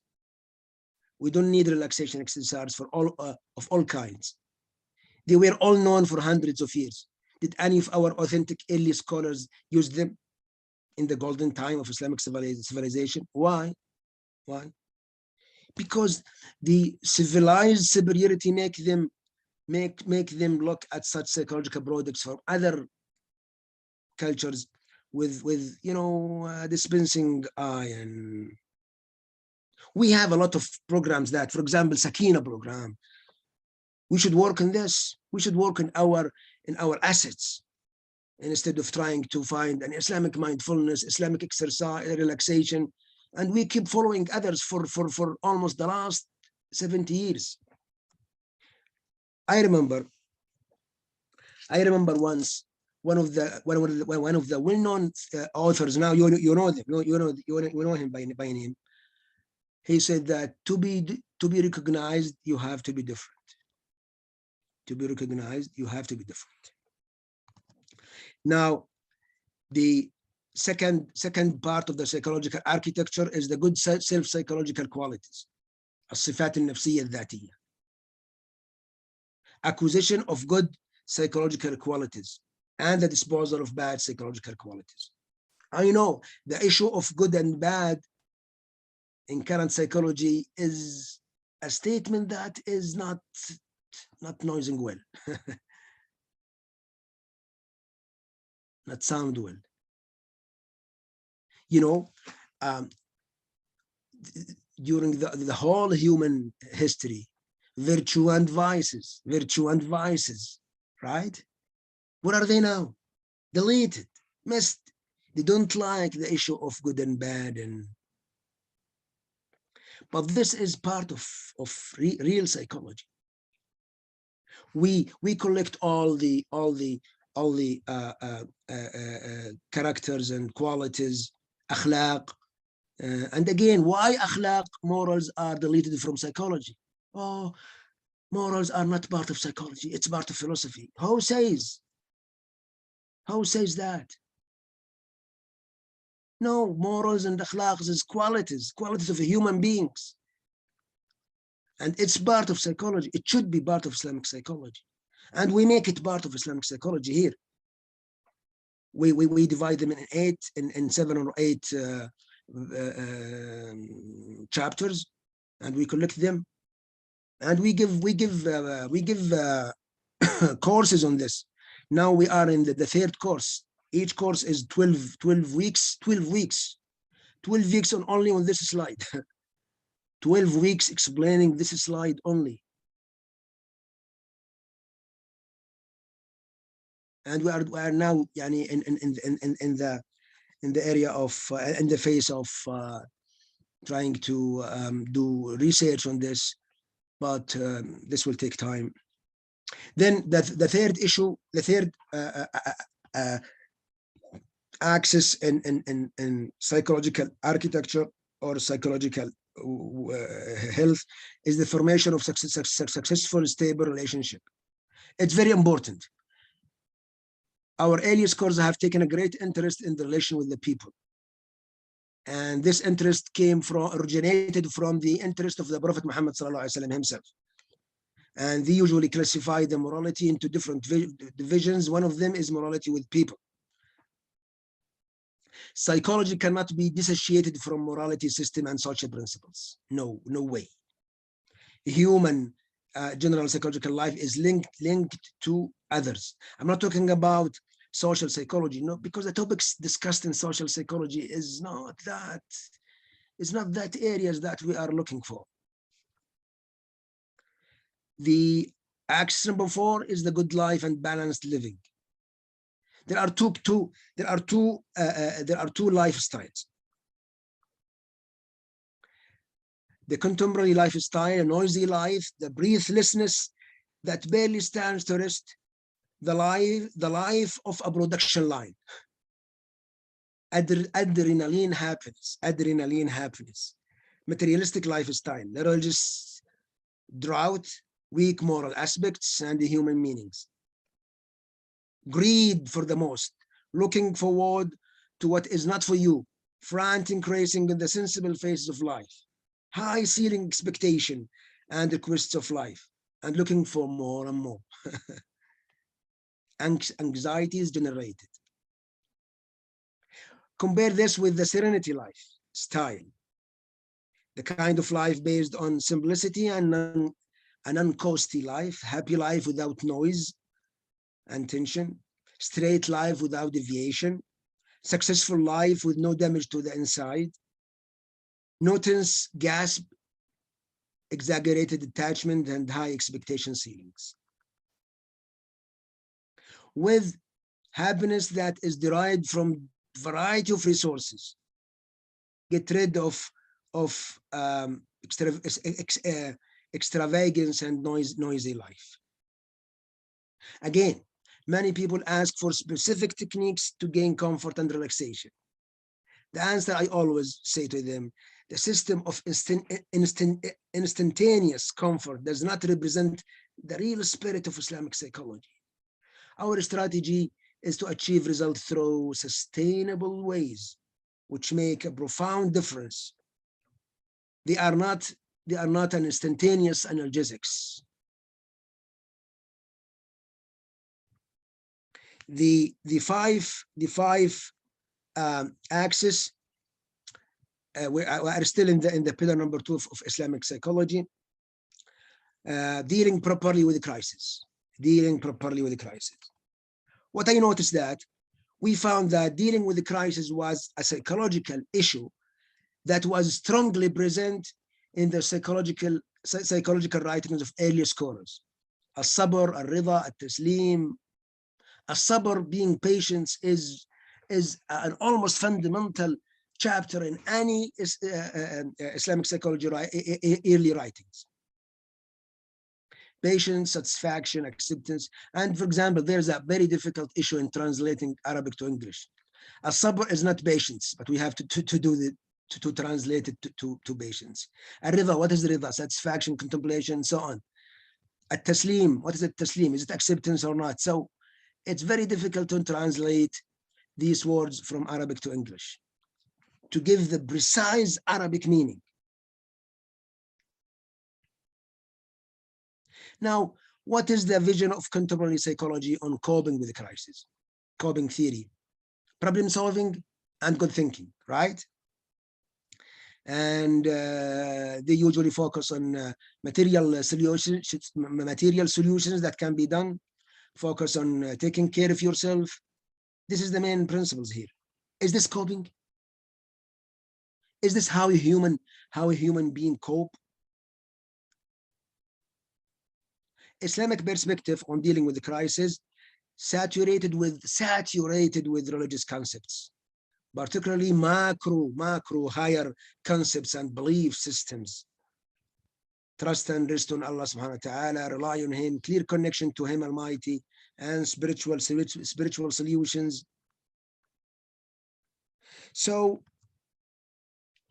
We don't need relaxation exercises for of all kinds. They were all known for hundreds of years. Did any of our authentic early scholars use them in the golden time of Islamic civilization? Why? Because the civilized superiority make them look at such psychological products from other cultures with dispensing eye. And we have a lot of programs that, for example, Sakina program. We should work on this. We should work in our assets, instead of trying to find an Islamic mindfulness, Islamic exercise, relaxation, and we keep following others for almost the last 70 years. I remember once one of the well-known authors. Now you know them. You know him by name. He said that to be recognized, you have to be different. To be recognized, you have to be different. Now, the second part of the psychological architecture is the good self-psychological qualities, الصفات النفسية الذاتية. Acquisition of good psychological qualities and the disposal of bad psychological qualities. I know the issue of good and bad in current psychology is a statement that is not noising well, not sound well. During the whole human history, virtue and vices, right? Where are they now? Deleted, missed. They don't like the issue of good and bad, but this is part of real psychology. We collect all the characters and qualities, akhlaq, and again, why akhlaq, morals, are deleted from psychology? Oh, morals are not part of psychology, it's part of philosophy. Who says that? No, morals and akhlaq is qualities of human beings, and it's part of psychology. It should be part of Islamic psychology, and we make it part of Islamic psychology here. We divide them in 7 or 8 chapters, and we collect them, and we give courses on this. Now we are in the 3rd course. Each course is 12 weeks. 12 weeks only on this slide. 12 weeks explaining this slide only. And we are now yani, in the area of in the phase of trying to do research on this, but this will take time. Then the third issue, the third axis in psychological architecture or psychological health is the formation of successful, stable relationship. It's very important. Our early scholars have taken a great interest in the relation with the people. And this interest originated from the interest of the Prophet Muhammad ﷺ himself. And they usually classify the morality into different divisions. One of them is morality with people. Psychology cannot be dissociated from morality system and social principles. No way. Human general psychological life is linked to others. I'm not talking about social psychology, no, because the topics discussed in social psychology is not that areas that we are looking for. The axis number 4 is the good life and balanced living. There are two lifestyles. The contemporary lifestyle, a noisy life, the breathlessness that barely stands to rest, the life of a production line. Adrenaline happiness, materialistic lifestyle, religious drought, weak moral aspects, and the human meanings. Greed for the most, looking forward to what is not for you, frantic racing in the sensible phases of life, high ceiling expectation and requests of life, and looking for more and more. Anxiety is generated. Compare this with the serenity lifestyle, the kind of life based on simplicity and an uncostly life, happy life without noise and tension, straight life without deviation, successful life with no damage to the inside, no tense, gasp, exaggerated attachment, and high expectation ceilings. With happiness that is derived from variety of resources, get rid of extravagance and noisy life. Again, many people ask for specific techniques to gain comfort and relaxation. The answer I always say to them, the system of instantaneous comfort does not represent the real spirit of Islamic psychology. Our strategy is to achieve results through sustainable ways, which make a profound difference. They are not an instantaneous analgesics. The five axis. We are still in the pillar number 2 of Islamic psychology. Dealing properly with the crisis. What I noticed that we found that dealing with the crisis was a psychological issue that was strongly present in the psychological writings of early scholars. As-sabr, al-rida, al-taslim. As-sabr, being patient, is an almost fundamental chapter in any Islamic psychology early writings. Patience, satisfaction, acceptance. And for example, there's a very difficult issue in translating Arabic to English. As-sabr is not patience, but we have to translate it to patience. Al-rida, what is rida? Satisfaction, contemplation, so on. At-taslim, what is it taslim? Is it acceptance or not? So it's very difficult to translate these words from Arabic to English to give the precise Arabic meaning. Now, what is the vision of contemporary psychology on coping with the crisis? Coping theory, problem solving, and good thinking, right? And they usually focus on material solutions that can be done, focus on taking care of yourself. This is the main principles here. Is this coping? Is this how a human being cope? Islamic perspective on dealing with the crisis saturated with religious concepts, particularly macro higher concepts and belief systems. Trust and rest on Allah subhanahu wa ta'ala, rely on him, clear connection to him Almighty, and spiritual solutions. So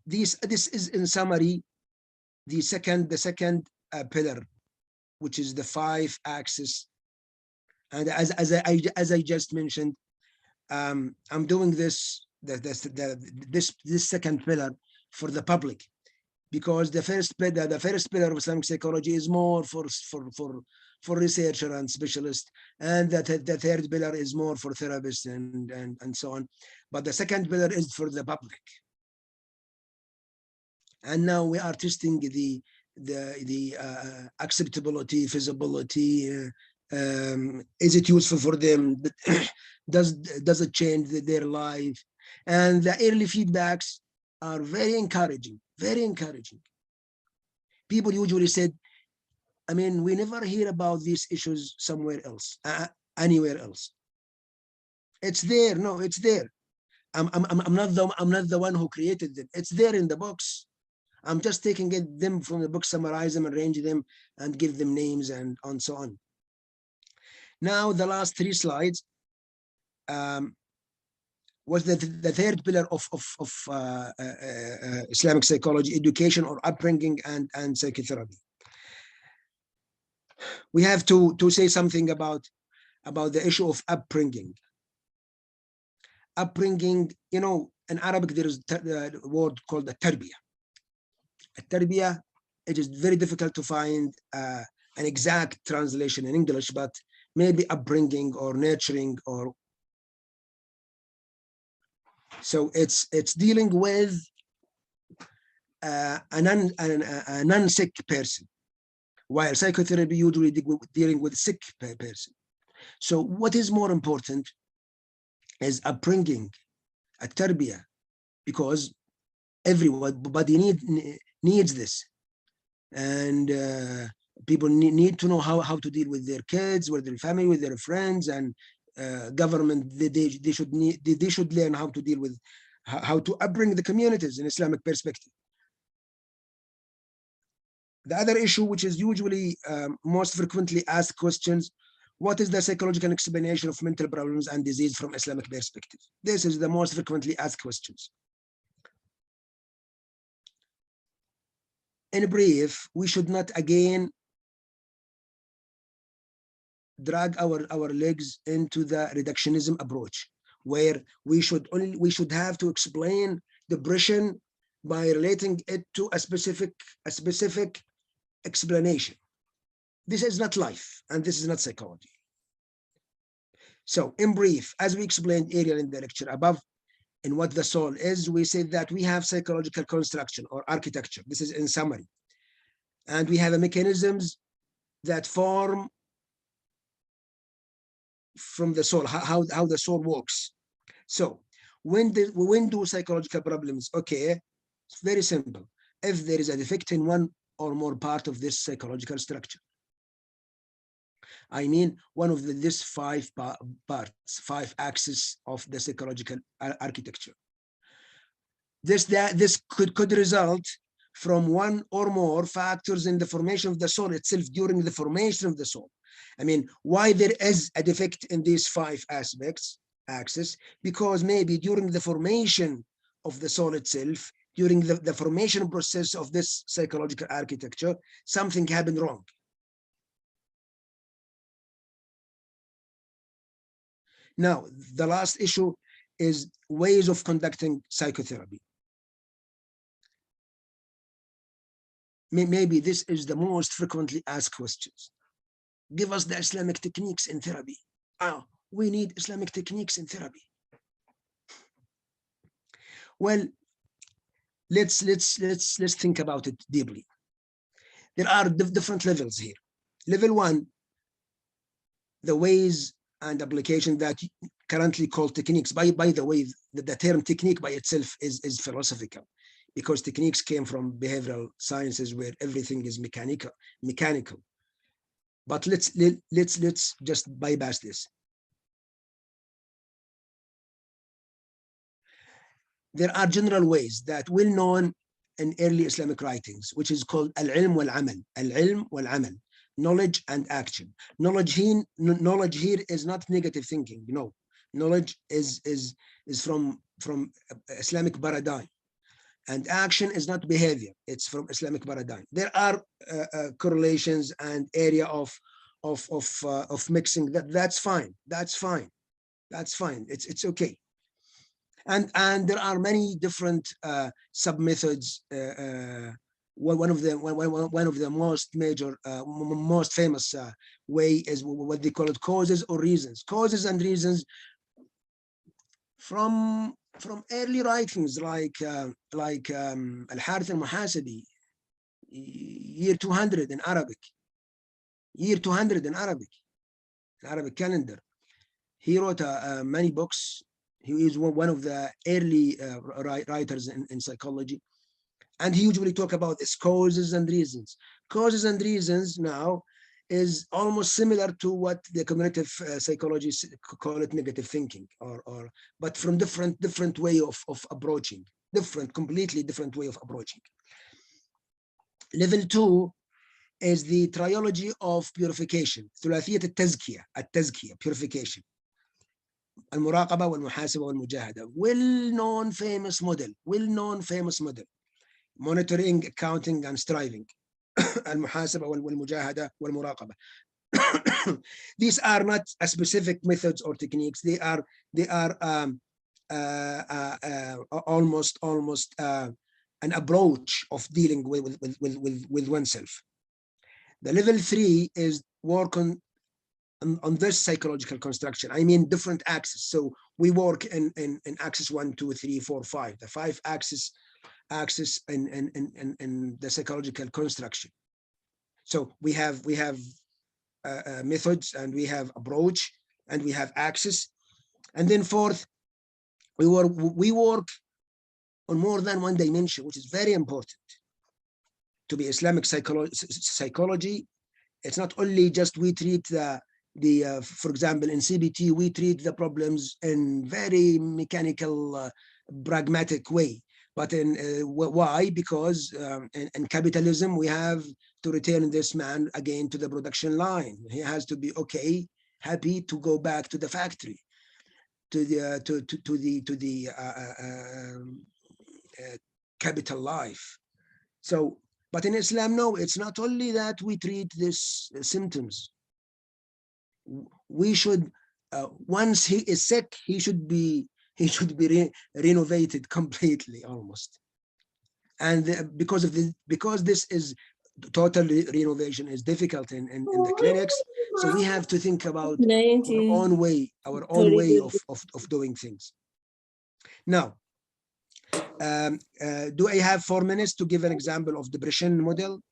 this is in summary the second pillar, which is the 5 axis. And as I just mentioned, I'm doing this second pillar for the public, because the first pillar of Islamic psychology is more for researcher and specialist, and the third pillar is more for therapists and so on. But the second pillar is for the public. And now we are testing the acceptability, feasibility. Is it useful for them? Does it change their life? And the early feedbacks are very encouraging, very encouraging. People usually said, I mean, we never hear about these issues somewhere else, anywhere else. It's there. No, it's there. I'm not the one who created them. It's there in the books. I'm just taking them from the book, summarize them, arrange them, and give them names and so on. Now, the last 3 slides was the third pillar of Islamic psychology: education or upbringing and psychotherapy. We have to say something about the issue of upbringing. Upbringing, you know, in Arabic there is the word called the tarbiyah. Tarbiyah, it is very difficult to find an exact translation in English, but maybe upbringing or nurturing, or so it's dealing with a non-sick person, while psychotherapy usually dealing with sick person. So what is more important is upbringing, a tarbiyah, because everybody needs this, and people need to know how to deal with their kids, with their family, with their friends, and government. They should learn how to deal with how to upbring the communities in Islamic perspective. The other issue, which is usually most frequently asked questions: what is the psychological explanation of mental problems and disease from Islamic perspective? This is the most frequently asked questions. In brief, we should not again drag our legs into the reductionism approach, where we should have to explain depression by relating it to a specific explanation. This is not life, and this is not psychology. So in brief, as we explained earlier in the lecture above, in what the soul is, we said that we have psychological construction or architecture. This is in summary. And we have mechanisms that form from the soul, how the soul works. So when do psychological problems occur? It's very simple. If there is a defect in one or more part of this psychological structure. I mean, one of this 5 parts, 5 axes of the psychological architecture. This could result from one or more factors in the formation of the soul itself during the formation of the soul. I mean, why there is a defect in these 5 axes? Because maybe during the formation of the soul itself, during the formation process of this psychological architecture, something happened wrong. Now, the last issue is ways of conducting psychotherapy. Maybe this is the most frequently asked questions. Give us the Islamic techniques in therapy. We need Islamic techniques in therapy. Well, let's think about it deeply. There are different levels here. Level 1, the ways and application that currently called techniques. By the way, the term technique by itself is philosophical. because techniques came from behavioral sciences where everything is mechanical. But let's just bypass this. There are general ways that well known in early Islamic writings, which is called al-ilm wal-amal, knowledge and action. Knowledge here is not negative thinking. No, knowledge is from Islamic paradigm, and action is not behavior. It's from Islamic paradigm. There are correlations and area of mixing. That's fine. It's okay. And there are many different sub-methods. One of the most major, most famous way is what they call it causes or reasons. Causes and reasons from early writings like Al-Harith al-Muhasibi, year 200 in Arabic. Year 200 in Arabic calendar. He wrote many books. He is one of the early writers in psychology, and he usually talk about this causes and reasons. Causes and reasons now is almost similar to what the cognitive psychologists call it negative thinking, but from different way of approaching, completely different way of approaching. Level 2 is the trilogy of purification, ثلاثية التزكية, purification. المراقبة والمحاسبة والمجاهدة, well-known famous model, monitoring, accounting and striving. المحاسبة والمجاهدة والمراقبة. These are not specific methods or techniques. They are almost an approach of dealing with oneself. The level 3 is work on this psychological construction. I mean different axes. So we work in axis 1, 2, 3, 4, 5. The 5 axis in the psychological construction. So we have methods, and we have approach, and we have axis, and then fourth, we work on more than one dimension, which is very important. To be Islamic psychology, it's not only just we treat for example, in CBT, we treat the problems in very mechanical, pragmatic way. But why? Because in capitalism, we have to return this man again to the production line. He has to be happy to go back to the factory, to the capital life. So, but in Islam, no, it's not only that we treat these symptoms. We should, once he is sick, he should be renovated completely, almost. And because this is total renovation is difficult in the clinics, so we have to think about our own way of doing things. Now, do I have 4 minutes to give an example of depression model?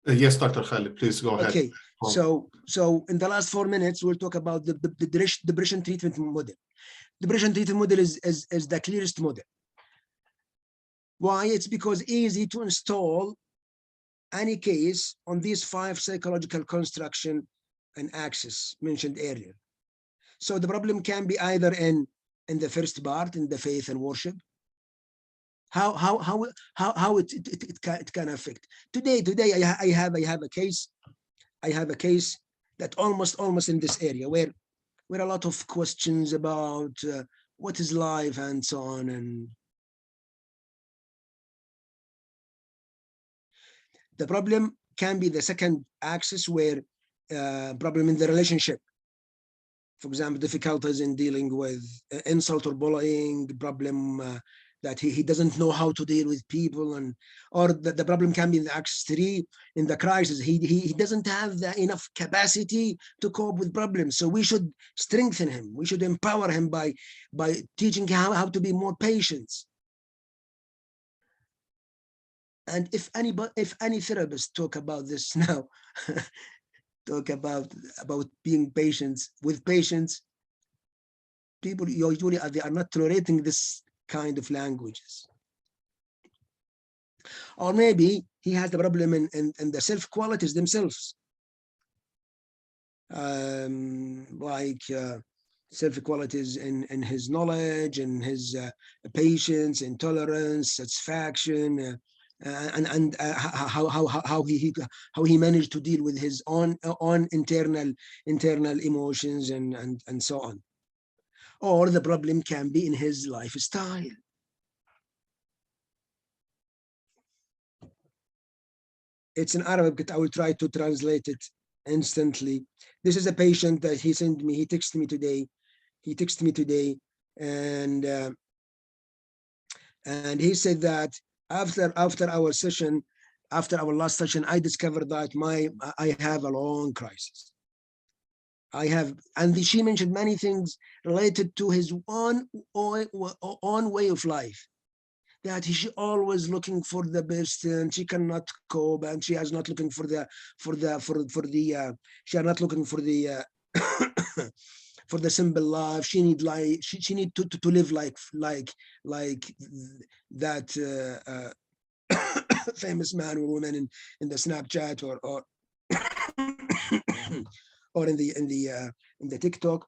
Yes, Dr. Khaled, please go ahead. Okay, so in the last 4 minutes, we'll talk about the depression treatment model. Depression treatment model is the clearest model. Why? It's because easy to install any case on these 5 psychological construction and axis mentioned earlier. So the problem can be either in the first part, in the faith and worship. How it can affect. Today I have a case that almost in this area where a lot of questions about what is life and so on. And the problem can be the second axis, where problem in the relationship. For example, difficulties in dealing with insult or bullying, problem that he doesn't know how to deal with people, or the problem can be in the axis 3, in the crisis. He doesn't have enough capacity to cope with problems. So we should strengthen him. We should empower him by teaching how to be more patient. And if any therapist talk about this now, talk about being patient with patients, people usually they are not tolerating this kind of languages. Or maybe he has the problem in the self qualities themselves, like self qualities in his knowledge, in his patience, intolerance, satisfaction, and how he managed to deal with his own internal emotions and so on. Or the problem can be in his lifestyle. It's in Arabic, but I will try to translate it instantly. This is a patient that he sent me. He texted me today, and he said that after our session, after our last session, I discovered that I have a long crisis. And she mentioned many things related to his own way of life. That she always looking for the best, and she cannot cope, and she is not looking for the she are not looking for the for the simple life. She need to live like that famous man or woman in the Snapchat or or in the TikTok.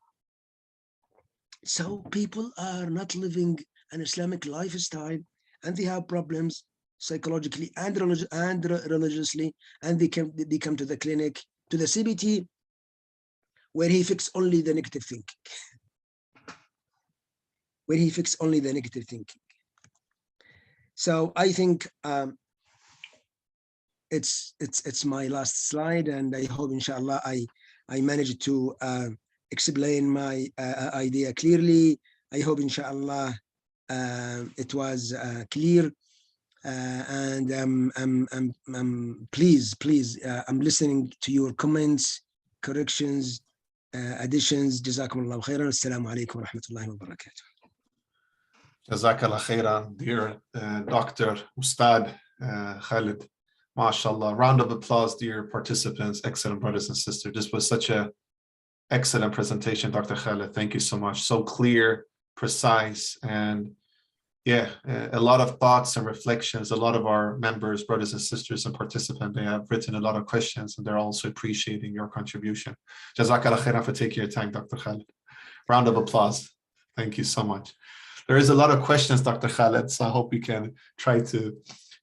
So people are not living an Islamic lifestyle, and they have problems psychologically and religiously, and they come to the clinic, to the CBT, where he fix only the negative thinking. So I think it's my last slide, and I hope, inshallah, I managed to explain my idea clearly. I hope, inshallah, it was clear, and please, I'm listening to your comments, corrections, additions. Jazakumullahu khairan. Assalamu alaikum wa rahmatullahi wa barakatuh. Jazakallah khairan, dear Dr. Ustad Khaled. MashaAllah. Round of applause, dear participants, excellent brothers and sisters. This was such an excellent presentation, Dr. Khaled. Thank you so much. So clear, precise, and yeah, a lot of thoughts and reflections. A lot of our members, brothers and sisters and participants, they have written a lot of questions, and they're also appreciating your contribution. Jazakallah khairan for taking your time, Dr. Khaled. Round of applause. Thank you so much. There is a lot of questions, Dr. Khaled, so I hope we can try to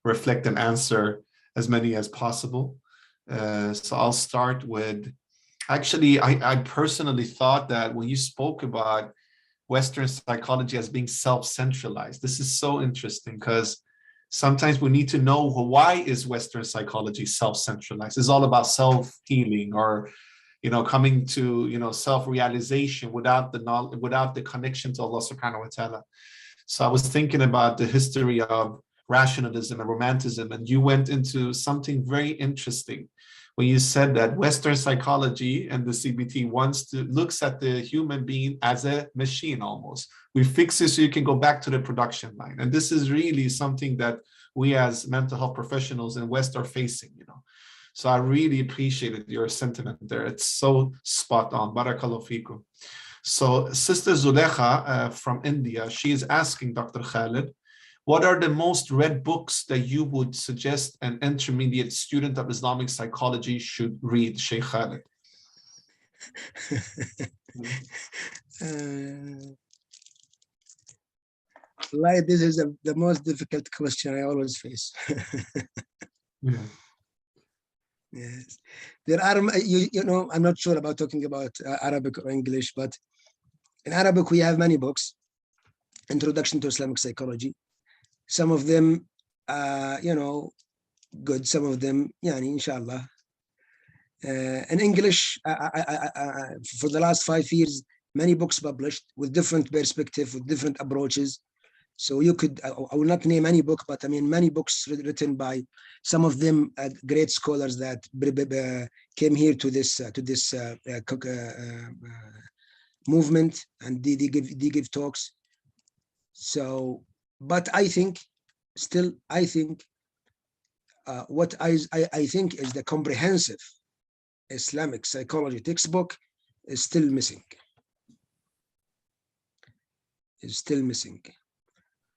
reflect and answer as many as possible. So I'll start with, actually, I personally thought that when you spoke about Western psychology as being self-centralized, this is so interesting, because sometimes we need to know why is Western psychology self-centralized. It's all about self-healing, or coming to self-realization without the knowledge, without the connection to Allah subhanahu wa ta'ala. So I was thinking about the history of rationalism and romanticism, and you went into something very interesting when you said that Western psychology and the CBT looks at the human being as a machine almost. We fix it so you can go back to the production line. And this is really something that we as mental health professionals in West are facing, So I really appreciated your sentiment there. It's so spot on. Barakallahu feekum. So Sister Zulekha from India, she is asking Dr. Khaled, what are the most read books that you would suggest an intermediate student of Islamic psychology should read, Sheikh Khaled? This is the most difficult question I always face. Yeah. Yes, there are, I'm not sure about talking about Arabic or English, but in Arabic, we have many books. Introduction to Islamic Psychology. Some of them, good. Some of them, inshallah. In English, for the last 5 years, many books published with different perspective, with different approaches. So you could, I will not name any book, but I mean many books written by some of them great scholars that came here to this movement, and they give talks. So, but I think what I think is the comprehensive Islamic psychology textbook is still missing.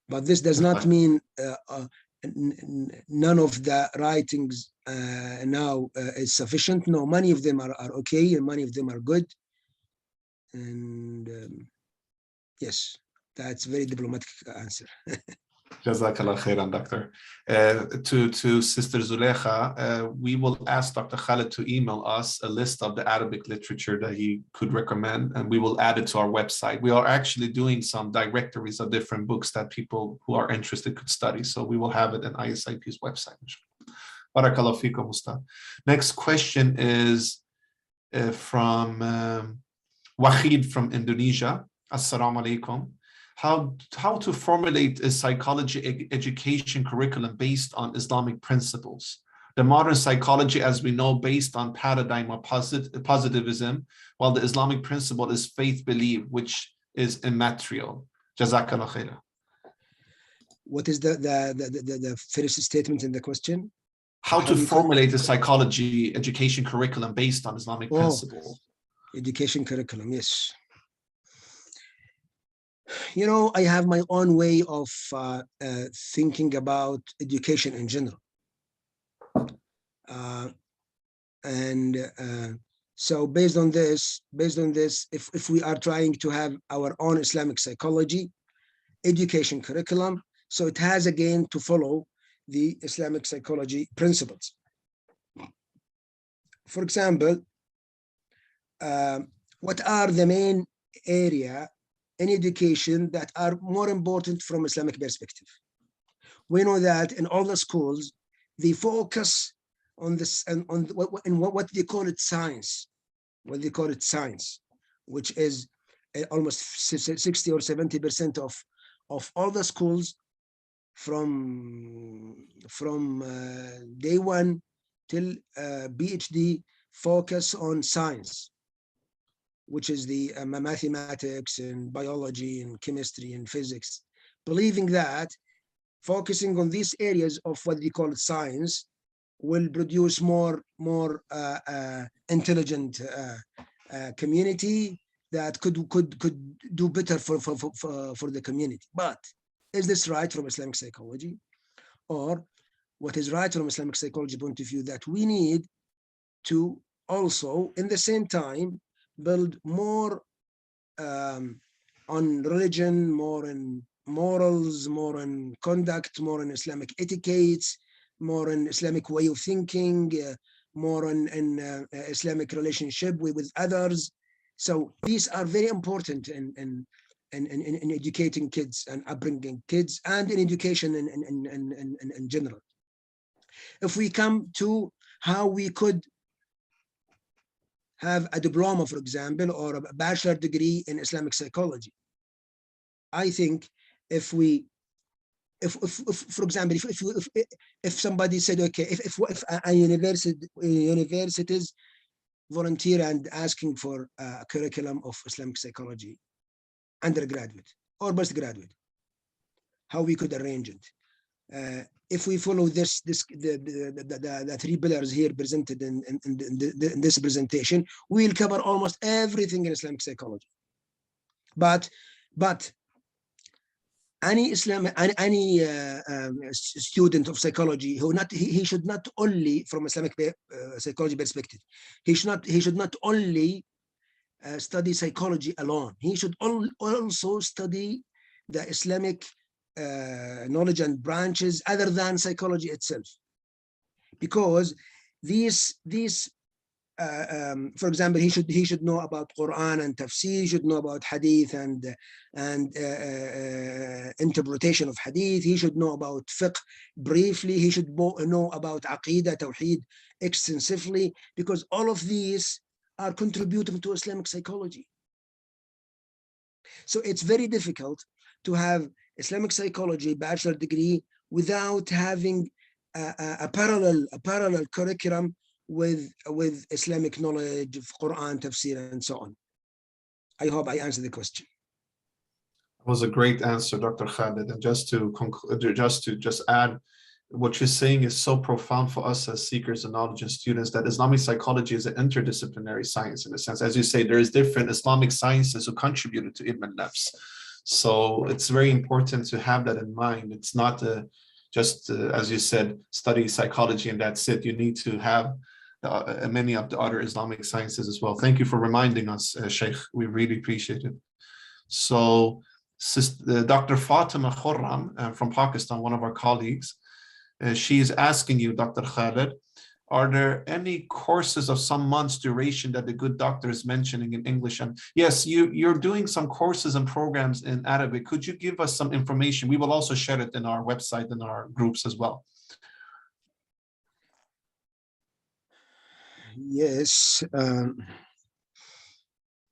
But this does not mean none of the writings now is sufficient. No, many of them are okay, and many of them are good. And yes, that's a very diplomatic answer. Jazakallah khairan, Doctor. To Sister Zulekha, we will ask Dr. Khaled to email us a list of the Arabic literature that he could recommend, and we will add it to our website. We are actually doing some directories of different books that people who are interested could study. So we will have it on ISIP's website. Barakallah fikum, Ustad. Next question is from Wahid from Indonesia. Assalamu alaikum. How to formulate a psychology education curriculum based on Islamic principles? The modern psychology, as we know, based on paradigm of positivism, while the Islamic principle is faith belief, which is immaterial. Jazakallah khairah. What is the first statement in the question? How to formulate a psychology education curriculum based on Islamic principles? Education curriculum, yes. You know, I have my own way of thinking about education in general. So based on this, if we are trying to have our own Islamic psychology education curriculum, so it has again to follow the Islamic psychology principles. For example, what are the main area in education that are more important from Islamic perspective? We know that in all the schools, they focus on this and on what they call it science, which is almost 60 or 70% of all the schools from day one till PhD focus on science, which is the mathematics and biology and chemistry and physics, believing that focusing on these areas of what they call science will produce more intelligent community that could do better for the community. But is this right from Islamic psychology? Or what is right from Islamic psychology point of view, that we need to also, in the same time, build more on religion, more in morals, more in conduct, more in Islamic etiquettes, more in Islamic way of thinking, more in Islamic relationship with others. So these are very important in educating kids and upbringing kids and in education in general. If we come to how we could have a diploma, for example, or a bachelor degree in Islamic psychology, I think if for example, if somebody said, okay, if a universities volunteer and asking for a curriculum of Islamic psychology, undergraduate or postgraduate, how we could arrange it. If we follow the three pillars here presented in this presentation, we'll cover almost everything in Islamic psychology. But any student of psychology he should not only, from Islamic psychology perspective, he should not only study psychology alone. He should also study the Islamic knowledge and branches other than psychology itself, because these for example, he should know about Quran and tafsir, he should know about hadith and interpretation of hadith, he should know about fiqh briefly, he should know about aqidah, tawheed extensively, because all of these are contributing to Islamic psychology. So it's very difficult to have Islamic psychology bachelor degree without having a parallel curriculum with Islamic knowledge of Quran, tafsir, and so on. I hope I answered the question. That was a great answer, Dr. Khaled. And just to conclude, just add, what you're saying is so profound for us as seekers of knowledge and students, that Islamic psychology is an interdisciplinary science in a sense. As you say, there is different Islamic sciences who contributed to Ibn Nafs. So it's very important to have that in mind. It's not just as you said, study psychology and that's it. You need to have many of the other Islamic sciences as well. Thank you for reminding us, Sheikh. We really appreciate it. So Dr. Fatima Khurram from Pakistan, one of our colleagues, she's asking you, Dr. Khaled, are there any courses of some months duration that the good doctor is mentioning in English? And yes, you're doing some courses and programs in Arabic. Could you give us some information? We will also share it in our website and our groups as well. Yes,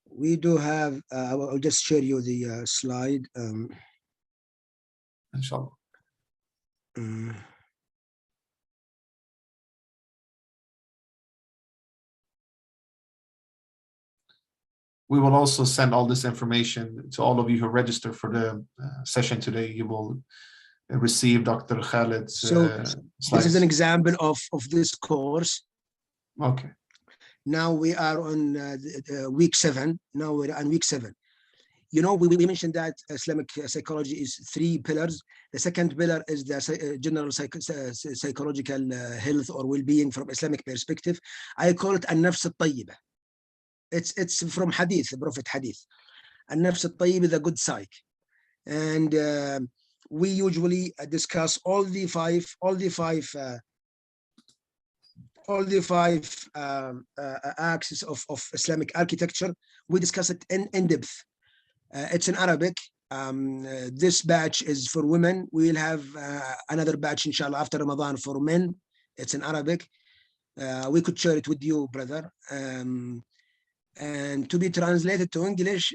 we do have, I'll just share you the slide. Inshallah. We will also send all this information to all of you who register for the session today. You will receive Dr. Khaled's slides. This is an example of this course. Okay. Now we are on week 7. Now we're on week 7. You know, we mentioned that Islamic psychology is 3 pillars. The second pillar is the general psychological health or well-being from Islamic perspective. I call it an-nafs al-tayyibah. It's from hadith, the Prophet hadith. An-nafs al-tayyibah, the good psyche. And we usually discuss all the five axes of Islamic architecture. We discuss it in depth. It's in Arabic. This batch is for women. We'll have another batch, inshallah, after Ramadan for men. It's in Arabic. We could share it with you, brother. And to be translated to English,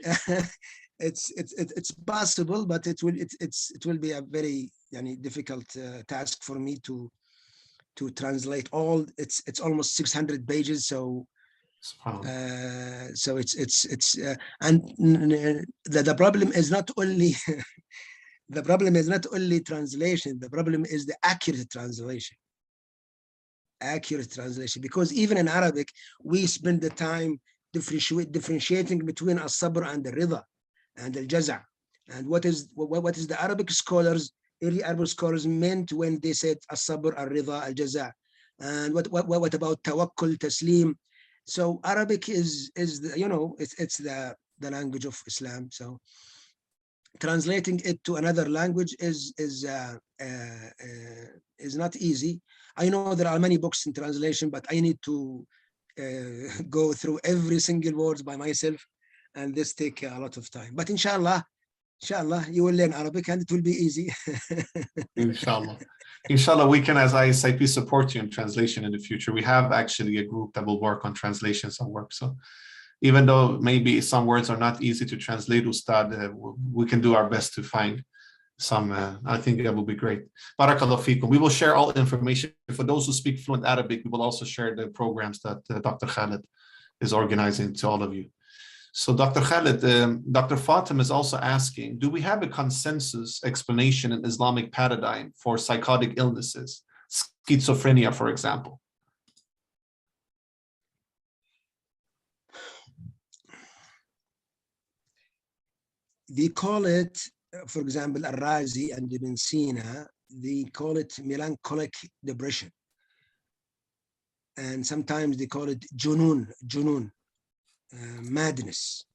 it's possible, but it will be a very difficult task for me to translate all. It's almost 600 pages, so it's and the problem is not only the problem is not only translation. The problem is the accurate translation. Because even in Arabic, we spend the time differentiating between as-sabr and the rida and al-jaza'. And what is the Arabic scholars, early Arabic scholars meant when they said as-sabr, al-rida, al-jaza'? And what about tawakkul, taslim? So Arabic is the language of Islam. So translating it to another language is not easy. I know there are many books in translation, but I need to go through every single word by myself, and this take a lot of time. But inshallah, you will learn Arabic and it will be easy. Inshallah, we can, as ISIP, support you in translation in the future. We have actually a group that will work on translations and work. So even though maybe some words are not easy to translate, Ustad, we can do our best to find some. I think that will be great. Barakallahu feekum. We will share all information. For those who speak fluent Arabic, we will also share the programs that Dr. Khaled is organizing to all of you. So Dr. Khaled, Dr. Fatima is also asking, do we have a consensus explanation in Islamic paradigm for psychotic illnesses, schizophrenia, for example? They call it, for example, Al-Razi and Ibn Sina, they call it melancholic depression. And sometimes they call it junun, madness.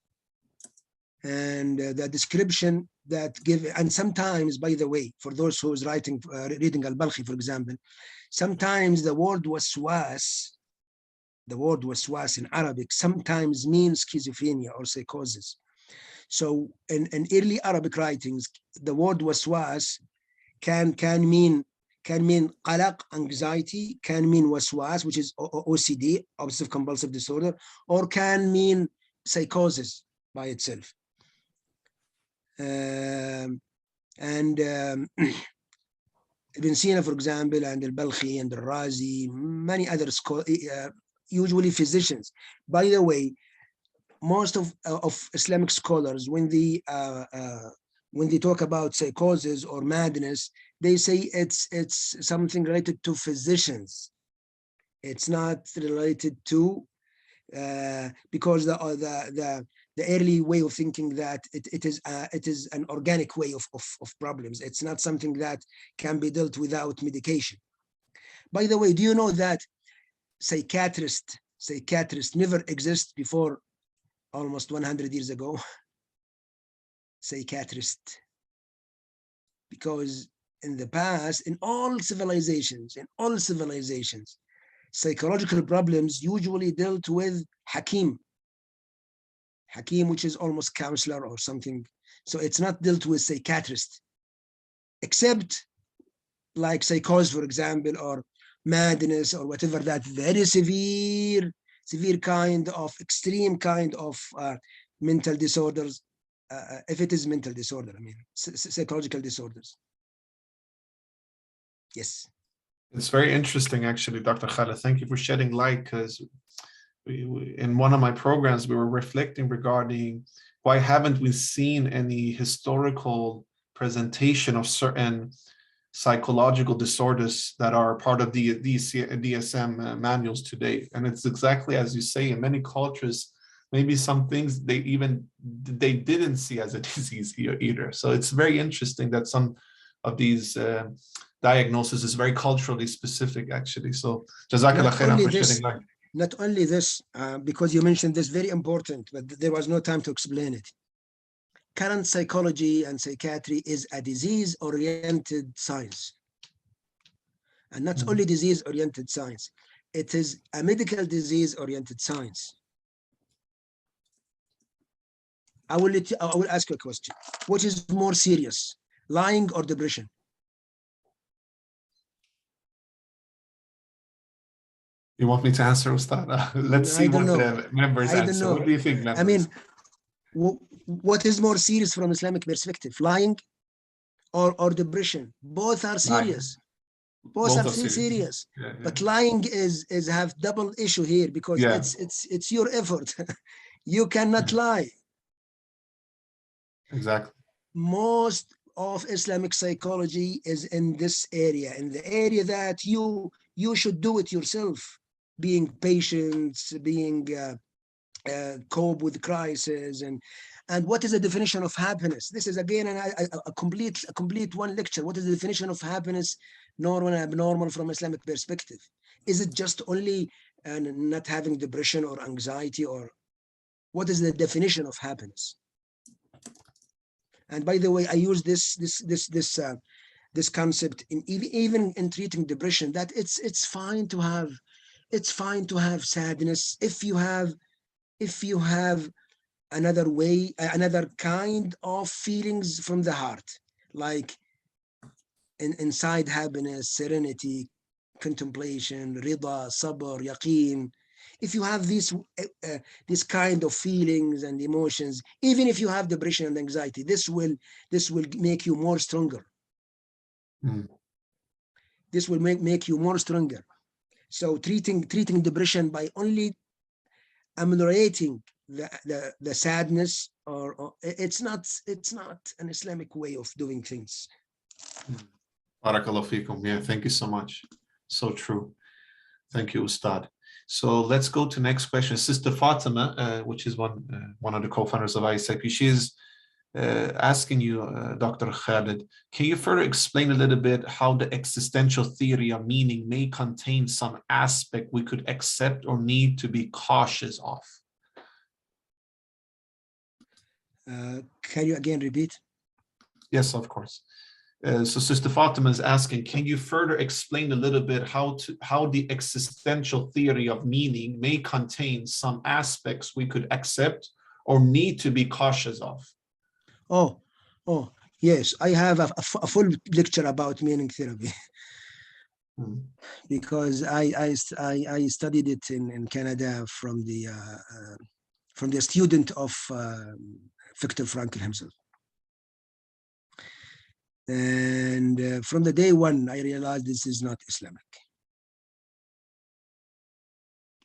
And the description that give, and sometimes, by the way, for those who is reading Al-Balkhi, for example, sometimes the word waswas in Arabic sometimes means schizophrenia or psychosis. So in early Arabic writings, the word waswas can mean qalaq, anxiety, can mean waswas, which is OCD, obsessive compulsive disorder, or can mean psychosis by itself. Ibn Sina, for example, and Al-Balkhi and Al-Razi, many other scholars, usually physicians. By the way, most of Islamic scholars, when they talk about psychosis or madness, they say it's something related to physicians. It's not related to because the early way of thinking that it is an organic way of problems. It's not something that can be dealt without medication. By the way, do you know that psychiatrists never exist before almost 100 years ago? Psychiatrist, because in the past, in all civilizations, psychological problems usually dealt with hakim, which is almost counselor or something. So it's not dealt with psychiatrist, except like psychosis, for example, or madness or whatever, that very severe kind of extreme kind of mental disorders. If it is mental disorder, I mean, psychological disorders. Yes. It's very interesting, actually, Dr. Khaled. Thank you for shedding light, because in one of my programs, we were reflecting regarding why haven't we seen any historical presentation of certain psychological disorders that are part of the DSM manuals today. And it's exactly as you say, in many cultures, maybe some things they didn't see as a disease either. So it's very interesting that some of these diagnosis is very culturally specific, actually. So Jazakallah khairan for shedding light. Not only this, because you mentioned this, very important, but there was no time to explain it. Current psychology and psychiatry is a disease-oriented science. And not only disease-oriented science, it is a medical disease-oriented science. I will ask you a question. What is more serious, lying or depression? You want me to answer, Ustad? Let's see what the members answer. What do you think, members? I mean, what is more serious from Islamic perspective, lying or depression? Both are serious. Both are serious. Yeah. But lying is have double issue here, because it's your effort. You cannot lie. Exactly. Most of Islamic psychology is in this area, in the area that you should do it yourself, being patient, being cope with crisis, and what is the definition of happiness? This is again a complete one lecture. What is the definition of happiness, normal and abnormal from Islamic perspective? Is it just only not having depression or anxiety, or what is the definition of happiness? And by the way, I use this concept in even in treating depression, that it's fine to have sadness if you have another way, another kind of feelings from the heart, like inside happiness, serenity, contemplation, rida, sabr, yaqeen. If you have these kind of feelings and emotions, even if you have depression and anxiety, this will make you more stronger. This will make you more stronger. So treating depression by only ameliorating the sadness, or it's not an Islamic way of doing things. Barakallahu feekum. Yeah, thank you so much. So true. Thank you, Ustad. So let's go to next question. Sister Fatima, which is one of the co-founders of ISIP, she is asking you, Dr. Khaled, can you further explain a little bit how the existential theory of meaning may contain some aspect we could accept or need to be cautious of? Can you again repeat? Yes, of course. So Sister Fatima is asking, can you further explain a little bit how the existential theory of meaning may contain some aspects we could accept or need to be cautious of? Oh, yes, I have a full lecture about meaning therapy. Because I studied it in Canada from the student of Viktor Frankl himself. And from the day one, I realized this is not Islamic.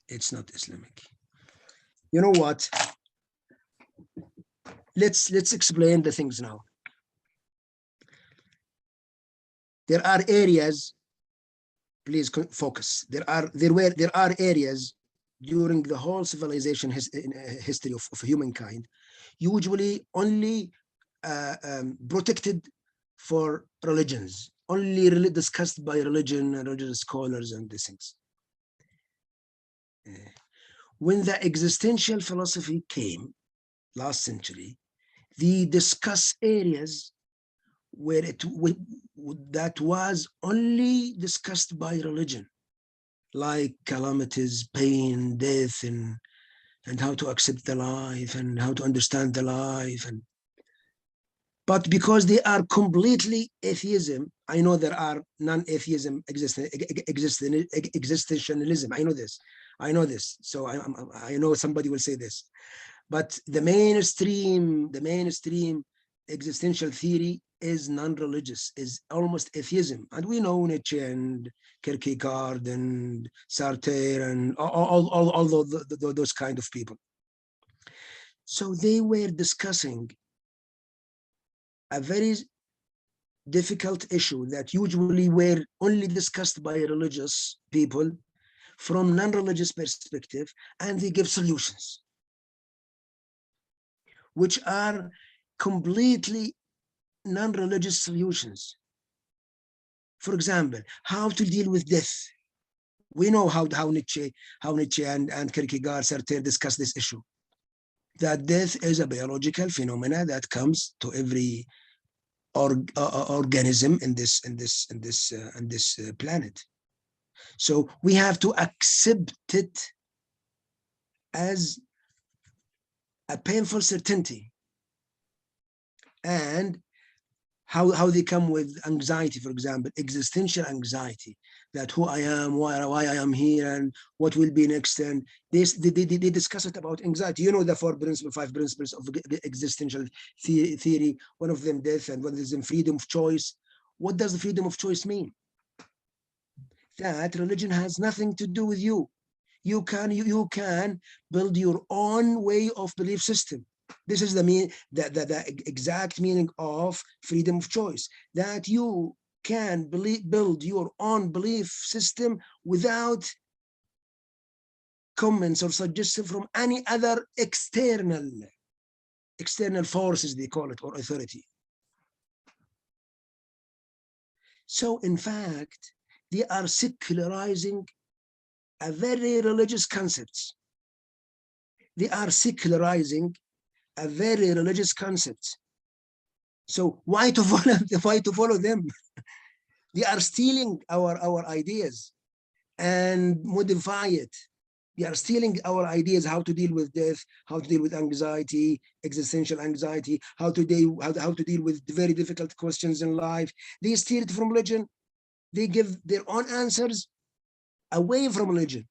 It's not Islamic. You know what? Let's explain the things now. There are areas, please focus. There are areas during the whole civilization history of humankind, usually only protected for religions, only really discussed by religion and religious scholars and these things. When the existential philosophy came last century, they discuss areas where that was only discussed by religion, like calamities, pain, death, and how to accept the life and how to understand the life. But because they are completely atheism, I know there are non-atheism, existentialism. I know this. So I know somebody will say this. But the mainstream existential theory is non-religious, is almost atheism. And we know Nietzsche and Kierkegard and Sartre and all those kind of people. So they were discussing a very difficult issue that usually were only discussed by religious people from non-religious perspective, and they give solutions which are completely non-religious solutions. For example, how to deal with death. We know how Nietzsche and Kierkegaard, Sartre discuss this issue, that death is a biological phenomena that comes to every organism in this planet. So we have to accept it as a painful certainty. And how they come with anxiety, for example, existential anxiety, that who I am, why I am here, and what will be next. And they discuss it about anxiety. You know, the five principles of existential theory. One of them death, and one of them freedom of choice. What does the freedom of choice mean? That religion has nothing to do with you. You can build your own way of belief system. This is the exact meaning of freedom of choice, that you can build your own belief system without comments or suggestions from any other external forces, they call it, or authority. So in fact, they are secularizing a very religious concepts. They are secularizing a very religious concept. So why to follow them? They are stealing our ideas and modify it. They are stealing our ideas, how to deal with death, how to deal with anxiety, existential anxiety, how to deal with very difficult questions in life. They steal it from religion. They give their own answers away from religion.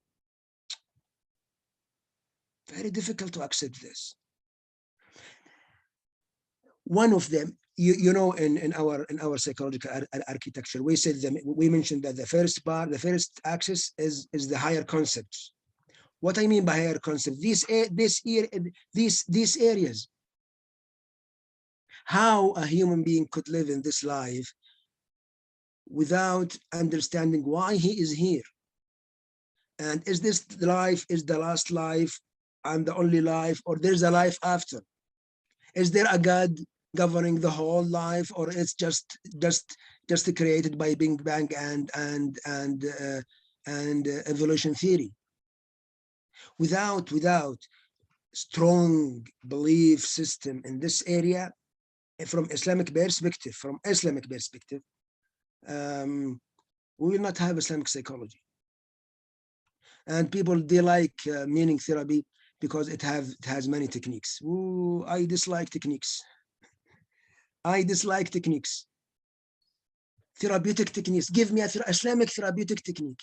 Very difficult to accept this. One of them, you know, in our psychological architecture, we said we mentioned that the first axis is the higher concepts. What I mean by higher concepts, these areas, how a human being could live in this life without understanding why he is here, and is this life is the last life and the only life, or there's a life after? Is there a God governing the whole life, or it's just created by Big Bang and evolution theory? Without strong belief system in this area, from Islamic perspective, we will not have Islamic psychology. And people, they like meaning therapy because it has many techniques. Ooh, I dislike techniques. Therapeutic techniques. Give me a Islamic therapeutic technique.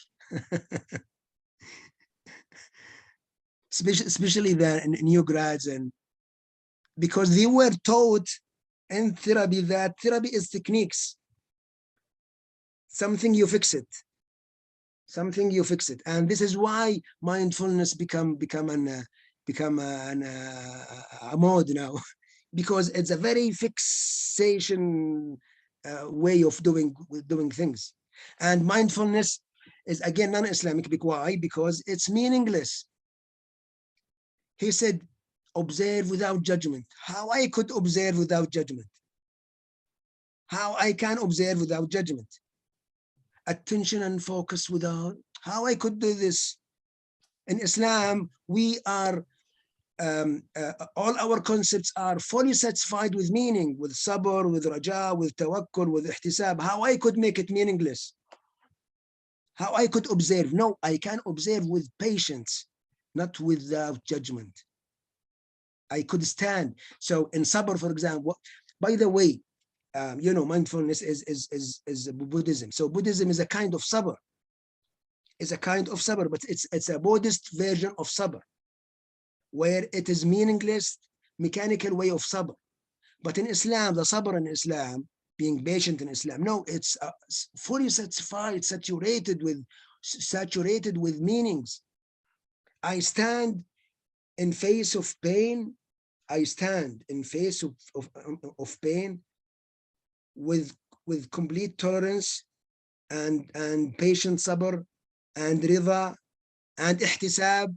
Especially the new grads, and because they were taught in therapy that therapy is techniques. Something you fix it. And this is why mindfulness become a mode now, because it's a very fixation way of doing things. And mindfulness is again non-Islamic. Why? Because it's meaningless. He said, observe without judgment. How I could observe without judgment? How I can observe without judgment? Attention and focus without, how I could do this? In Islam, we are, all our concepts are fully satisfied with meaning, with sabr, with raja, with tawakkul, with ihtisab. How I could make it meaningless? How I could observe? No, I can observe with patience, not without judgment. I could stand. So in sabr, for example, by the way, you know, mindfulness is Buddhism. So Buddhism is a kind of sabr. It's a kind of sabr, but it's a Buddhist version of sabr, where it is meaningless, mechanical way of sabr. But in Islam, the sabr in Islam, being patient in Islam, no, it's fully satisfied, saturated with meanings. I stand in face of pain. I stand in face of pain with complete tolerance and patient sabr and rida and ihtisab,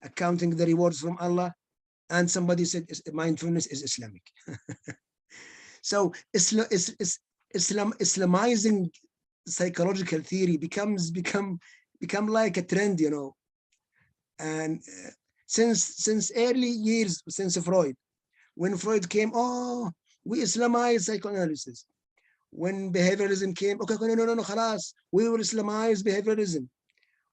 accounting the rewards from Allah. And somebody said mindfulness is Islamic. So Islamizing psychological theory become like a trend, you know. And since early years, since Freud, when Freud came, oh, we Islamize psychoanalysis. When behavioralism came, okay, no, khalas, we will Islamize behavioralism.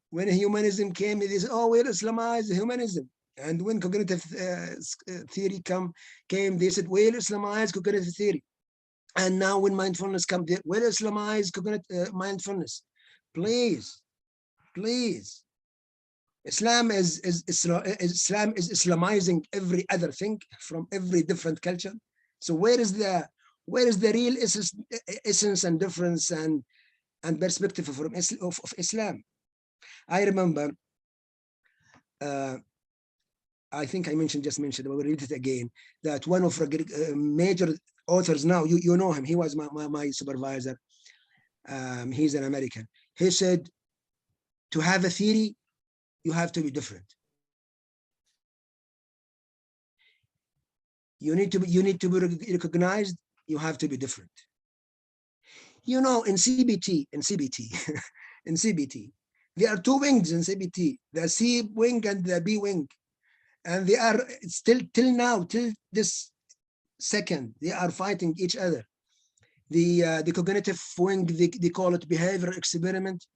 When humanism came, they said, oh, we'll Islamize humanism. And when cognitive theory came, they said, we'll Islamize cognitive theory. And now when mindfulness comes, we'll Islamize cognitive mindfulness. Please. Islam is Islamizing every other thing from every different culture. So where is the real essence and difference and perspective of Islam? I remember, I think I just mentioned, but we'll read it again, that one of major authors now, you know him, he was my supervisor. He's an American. He said, to have a theory, you have to be different. You need to be recognized. You have to be different. You know, in CBT, there are two wings in CBT: the C wing and the B wing, and they are still till this second, they are fighting each other. The cognitive wing, they call it behavioral experiment,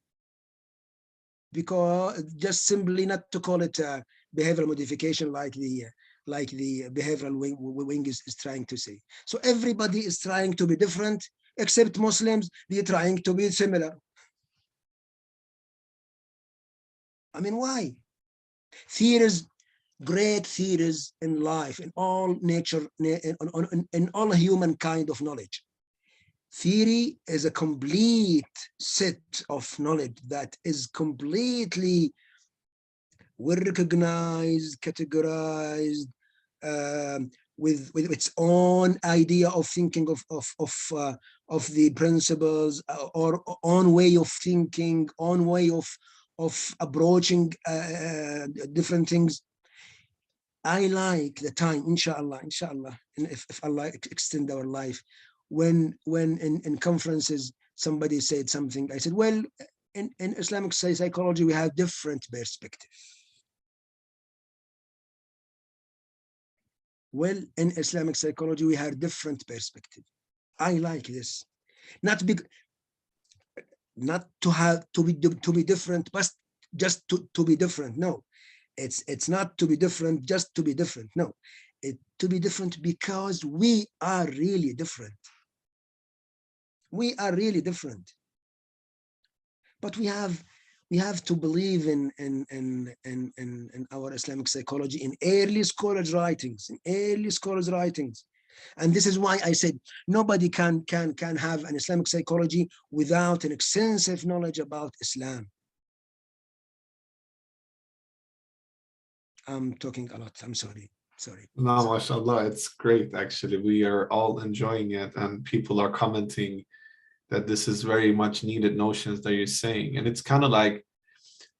because just simply not to call it behavioral modification like the behavioral wing is trying to say. So everybody is trying to be different, except Muslims, they're trying to be similar. I mean, why? Theories, great theories in life, in all nature, in all humankind of knowledge. Theory is a complete set of knowledge that is completely well recognized, categorized, with its own idea of thinking of the principles, or own way of thinking, own way of approaching different things. I like the time, inshallah, and if Allah extend our life, when in conferences somebody said something, I said, well, in Islamic psychology we have different perspective. Well, in Islamic psychology we have different perspective. I like this, not to be different, but just to be different. No, it's not to be different just to be different. No, to be different because we are really different. We are really different. But we have to believe in our Islamic psychology, in early scholars' writings, And this is why I said nobody can have an Islamic psychology without an extensive knowledge about Islam. I'm talking a lot. I'm sorry. No, mashallah, it's great. Actually, we are all enjoying it, and people are commenting that this is very much needed notions that you're saying. And it's kind of like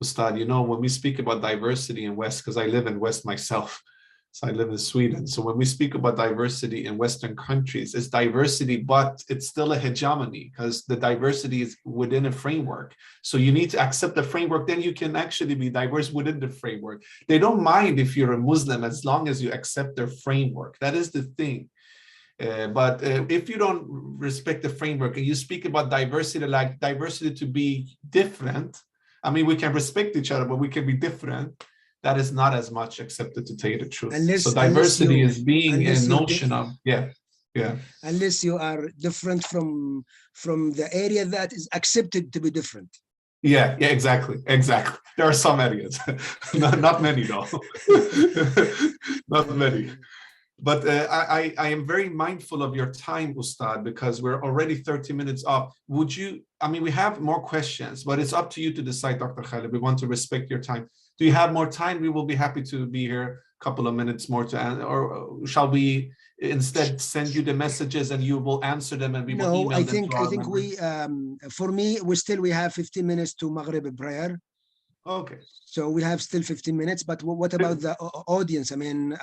Ustad, when we speak about diversity in West, because I live in West myself, so I live in Sweden. So when we speak about diversity in Western countries, it's diversity, but it's still a hegemony because the diversity is within a framework. So you need to accept the framework, then you can actually be diverse within the framework. They don't mind if you're a Muslim as long as you accept their framework. That is the thing. But if you don't respect the framework and you speak about diversity, like diversity to be different, I mean, we can respect each other, but we can be different. That is not as much accepted, to tell you the truth. So diversity is being a notion of, yeah. Unless you are different from the area that is accepted to be different. Yeah, exactly. There are some areas, not many though, not many. But I am very mindful of your time, Ustad, because we're already 30 minutes up. Would you, I mean, we have more questions, but it's up to you to decide, Dr. Khaled. We want to respect your time. Do you have more time? We will be happy to be here a couple of minutes more to answer, or shall we instead send you the messages and you will answer them and we will email them to our members? We, for me, we have 15 minutes to Maghrib prayer. Okay. So we have still 15 minutes, but what about the audience? I mean,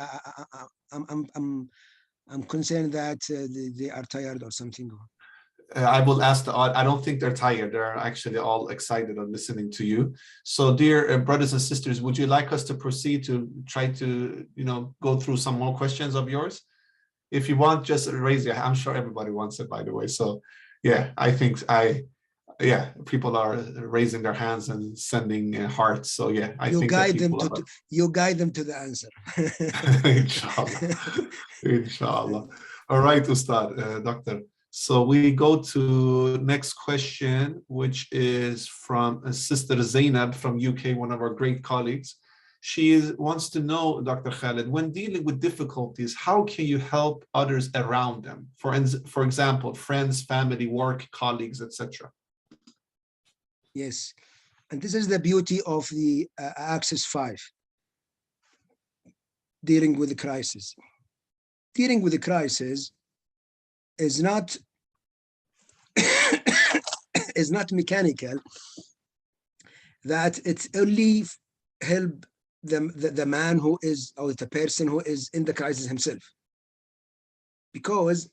I'm concerned that they are tired or something. I will ask I don't think they're tired. They're actually all excited on listening to you. So dear brothers and sisters, would you like us to proceed to try to, go through some more questions of yours? If you want, just raise your hand. I'm sure everybody wants it, by the way. So yeah, I think people are raising their hands and sending hearts. So yeah, you guide them to the answer. Inshallah. All right, Ustad, Doctor. So we go to next question, which is from Sister Zainab from UK, one of our great colleagues. She wants to know, Dr. Khaled, when dealing with difficulties, how can you help others around them? For example, friends, family, work, colleagues, etc. Yes, and this is the beauty of the Axis 5, dealing with the crisis. Dealing with the crisis is not is not mechanical, that it's only help the man who is, or the person who is in the crisis himself. Because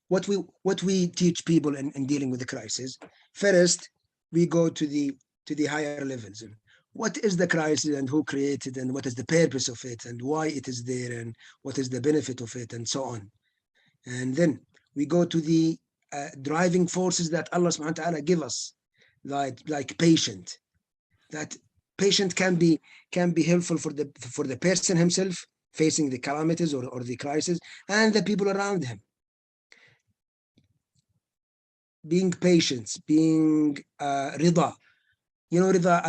what we teach people in dealing with the crisis, first we go to the higher levels. What is the crisis and who created and what is the purpose of it and why it is there and what is the benefit of it and so on. And then we go to the driving forces that Allah subhanahu wa ta'ala give us, like patient. That patient can be helpful for the person himself facing the calamities or the crisis and the people around him. Being patient, being rida. Rida,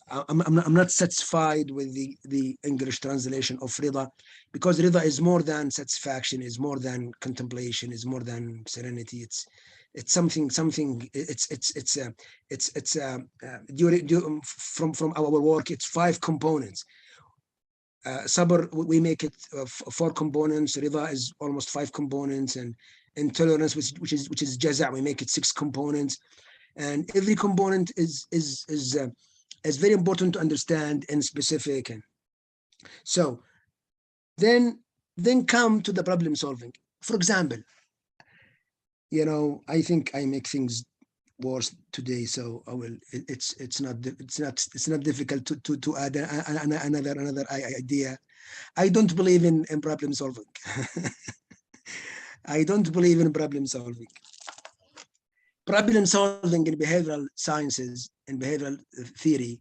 I'm not satisfied with the English translation of rida, because rida is more than satisfaction, is more than contemplation, is more than serenity. It's something. From our work, it's 5 components. Sabr, we make it 4 components. Rida is almost 5 components, and intolerance, which is jaza', we make it 6 components. And every component is very important to understand and specific. And so then come to the problem solving. For example, I think I make things worse today, so I will. It's not difficult to add another idea. I don't believe in problem solving. I don't believe in problem solving. Problem solving in behavioral sciences and behavioral theory,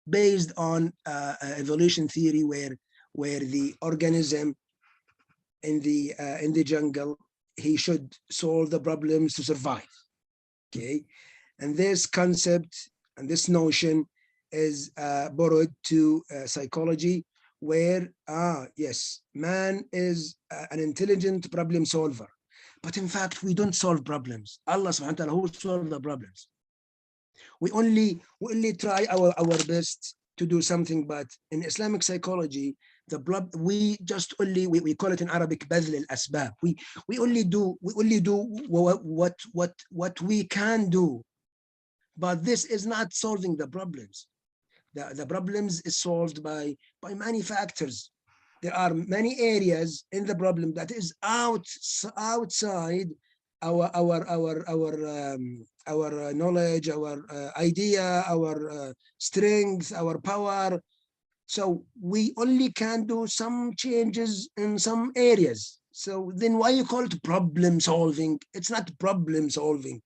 based on evolution theory, where the organism in the jungle, he should solve the problems to survive. Okay, and this concept and this notion is borrowed to psychology, where yes, man is an intelligent problem solver. But in fact, we don't solve problems. Allah subhanahu wa ta'ala who solves the problems. We only try our best to do something, but in Islamic psychology, we call it in Arabic badl al-asbab. We only do what we can do, But this is not solving the problems. The problems is solved by many factors. There are many areas in the problem that is outside our knowledge, our idea, our strength, our power. So we only can do some changes in some areas. So then why you call it problem solving? It's not problem solving.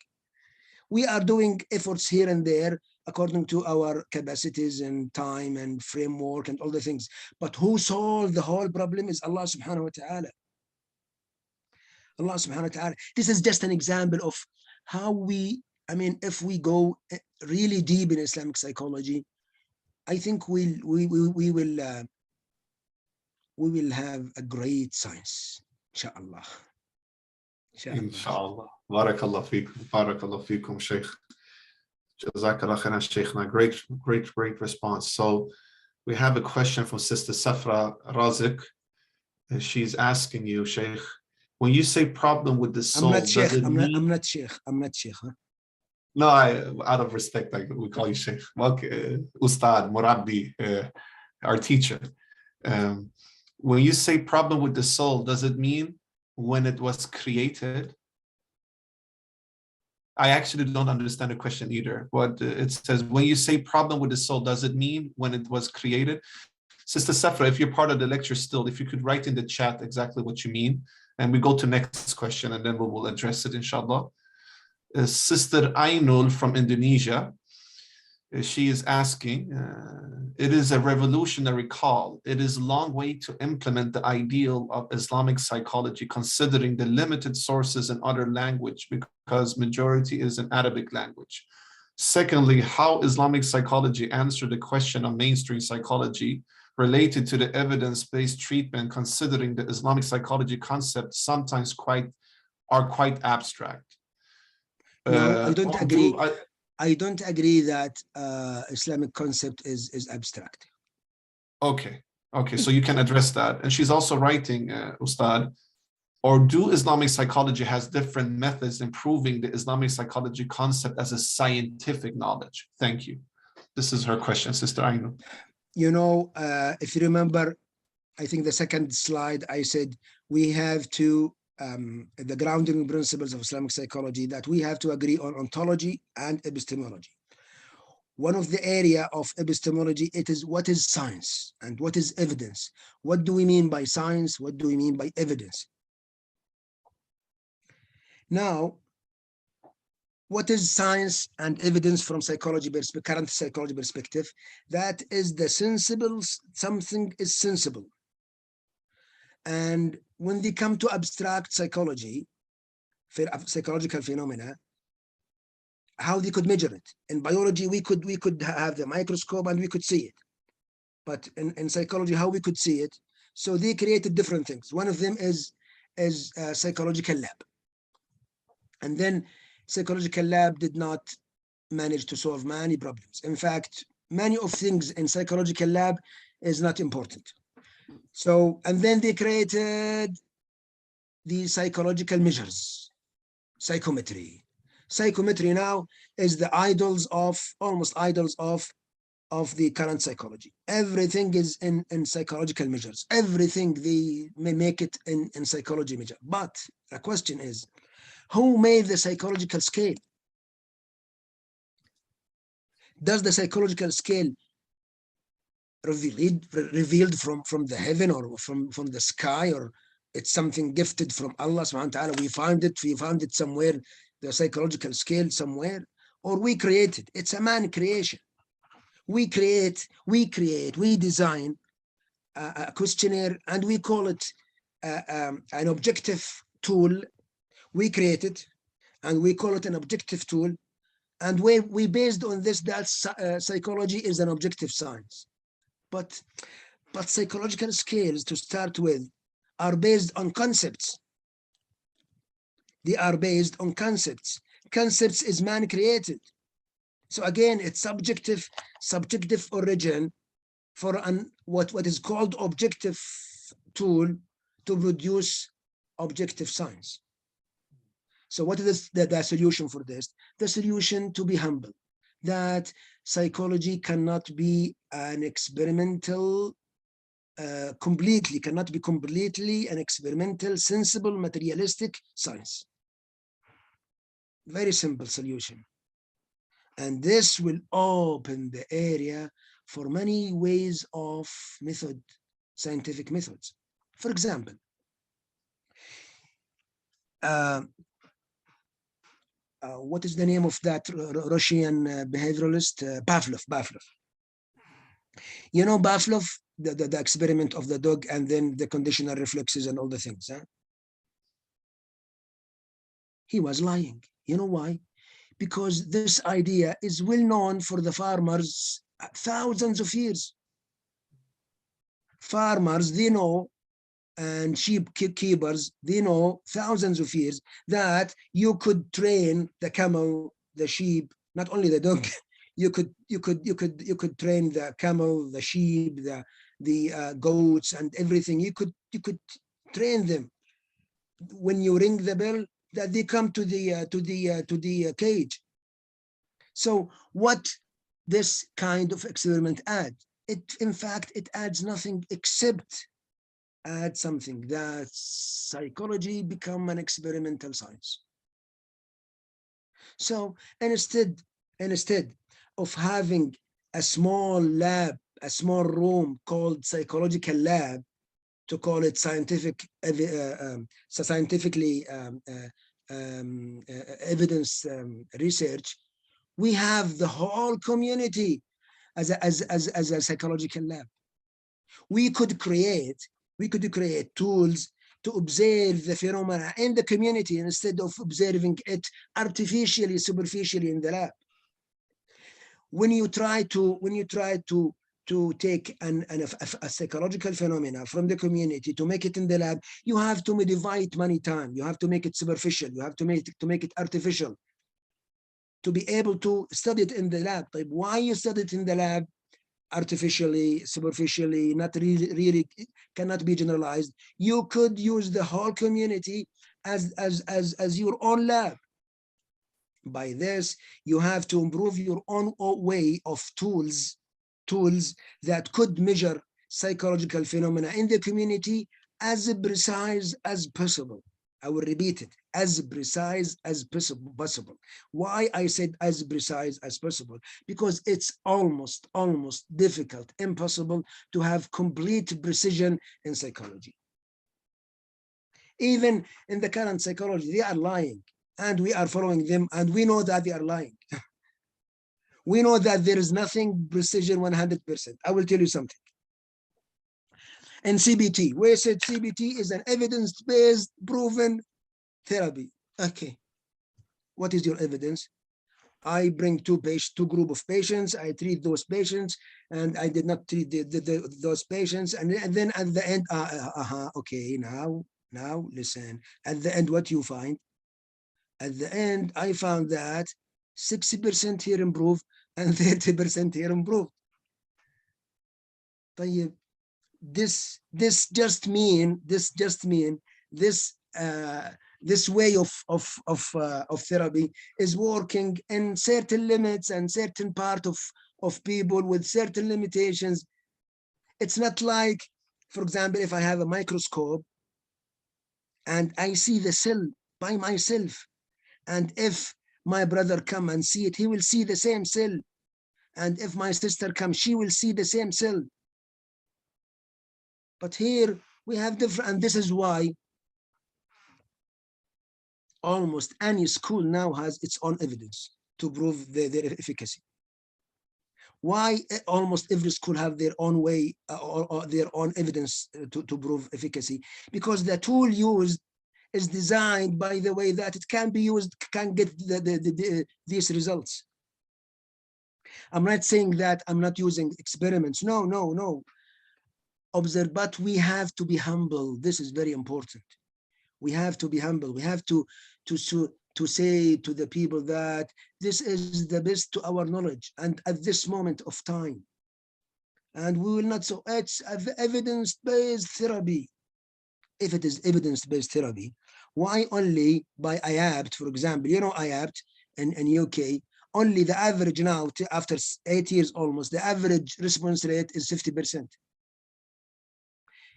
We are doing efforts here and there according to our capacities and time and framework and all the things. But who solved the whole problem is Allah subhanahu wa ta'ala. Allah subhanahu wa ta'ala. This is just an example of how we, I mean, if we go really deep in Islamic psychology, I think we will have a great science, inshallah. Inshallah. Barakallah feekum. Barakallah feekum, Sheikh. Jazakallah khairan, Sheikhna. Great response. So we have a question from Sister Safra Razik. And she's asking you, Sheikh, when you say problem with the soul, I'm not Sheikh. Huh? No, out of respect, we call you Sheikh. Okay, Ustad, Murabbi, our teacher. When you say problem with the soul, does it mean when it was created? I actually don't understand the question either. But it says, when you say problem with the soul, does it mean when it was created? Sister Safra, if you're part of the lecture still, if you could write in the chat exactly what you mean, and we go to next question, and then we will address it, inshallah. Sister Ainul from Indonesia, she is asking, it is a revolutionary call. It is a long way to implement the ideal of Islamic psychology, considering the limited sources in other language, because majority is in Arabic language. Secondly, how Islamic psychology answer the question of mainstream psychology related to the evidence-based treatment, considering the Islamic psychology concepts sometimes are quite abstract. No, I don't agree. I don't agree that Islamic concept is abstract. Okay, so you can address that. And she's also writing, Ustad, or do Islamic psychology has different methods in proving the Islamic psychology concept as a scientific knowledge? Thank you. This is her question, Sister Ainu. You know, if you remember, I think the second slide, I said we have to the grounding principles of Islamic psychology, that we have to agree on ontology and epistemology. One of the area of epistemology, it is what is science and what is evidence. What do we mean by science? What do we mean by evidence? Now, what is science and evidence from psychology perspective, current psychology perspective? That is the sensibles, something is sensible. And when they come to abstract psychology, psychological phenomena, how they could measure it. In biology, we could have the microscope and we could see it. But in psychology, how we could see it? So they created different things. One of them is a psychological lab. And then psychological lab did not manage to solve many problems. In fact, many of things in psychological lab is not important. So, and then they created the psychological measures, psychometry. Psychometry now is the almost idols of the current psychology. Everything is in psychological measures. Everything they may make it in psychology measure. But the question is, who made the psychological scale? Does the psychological scale revealed from the heaven or from the sky, or it's something gifted from Allah subhanahu wa ta'ala? We found it somewhere, the psychological scale somewhere, or we created? It's a man creation. We design a questionnaire and we call it an objective tool. We create it and we call it an objective tool, and we based on this that psychology is an objective science. But psychological scales, to start with, are based on concepts. They are based on concepts. Concepts is man created. So again, it's subjective origin for what is called objective tool to produce objective science. So what is the solution for this? The solution to be humble, that psychology cannot be an experimental, cannot be completely an experimental, sensible, materialistic science. Very simple solution. And this will open the area for many ways of scientific methods. For example, what is the name of that Russian behavioralist? Pavlov. You know Pavlov, the experiment of the dog and then the conditional reflexes and all the things. Huh? He was lying. You know why? Because this idea is well known for the farmers thousands of years. Farmers, they know, and sheep keepers, they know thousands of years that you could train the camel, the sheep, not only the dog. You could train the camel, the sheep, the goats, and everything. You could train them. When you ring the bell, that they come to the cage. So what this kind of experiment adds? In fact, it adds nothing except add something that psychology become an experimental science. So instead of having a small lab, a small room called psychological lab, to call it scientifically evidence research, we have the whole community as a psychological lab. We could create tools to observe the phenomena in the community instead of observing it artificially, superficially in the lab. When you try to take a psychological phenomena from the community to make it in the lab, you have to divide many times. You have to make it superficial. You have to make it artificial to be able to study it in the lab. Like, why you study it in the lab artificially, superficially, not really cannot be generalized? You could use the whole community as your own lab. By this, you have to improve your own way of tools that could measure psychological phenomena in the community as precise as possible. I will repeat it, as precise as possible. Why I said as precise as possible? Because it's almost difficult, impossible to have complete precision in psychology. Even in the current psychology, they are lying, and we are following them, and we know that they are lying. We know that there is nothing precision 100%. I will tell you something. In CBT, we said CBT is an evidence-based proven therapy. Okay, what is your evidence? I bring two group of patients, I treat those patients, and I did not treat those patients, and then at the end, okay, now listen. At the end, what you find? At the end, I found that 60% here improved and 30% here improved. This just mean this way of therapy is working in certain limits and certain part of people with certain limitations. It's not like, for example, if I have a microscope and I see the cell by myself, and if my brother come and see it, he will see the same cell. And if my sister comes, she will see the same cell. But here we have different, and this is why almost any school now has its own evidence to prove their efficacy. Why almost every school have their own way or their own evidence to prove efficacy? Because the tool used is designed by the way that it can be used, can get these results. I'm not saying that I'm not using experiments. No. Observe, but we have to be humble. This is very important. We have to be humble. We have to say to the people that this is the best to our knowledge and at this moment of time. And we will not, so it's evidence-based therapy. If it is evidence-based therapy, why only by IAPT, for example? You know IAPT in UK, only the average now, after 8 years almost, the average response rate is 50%.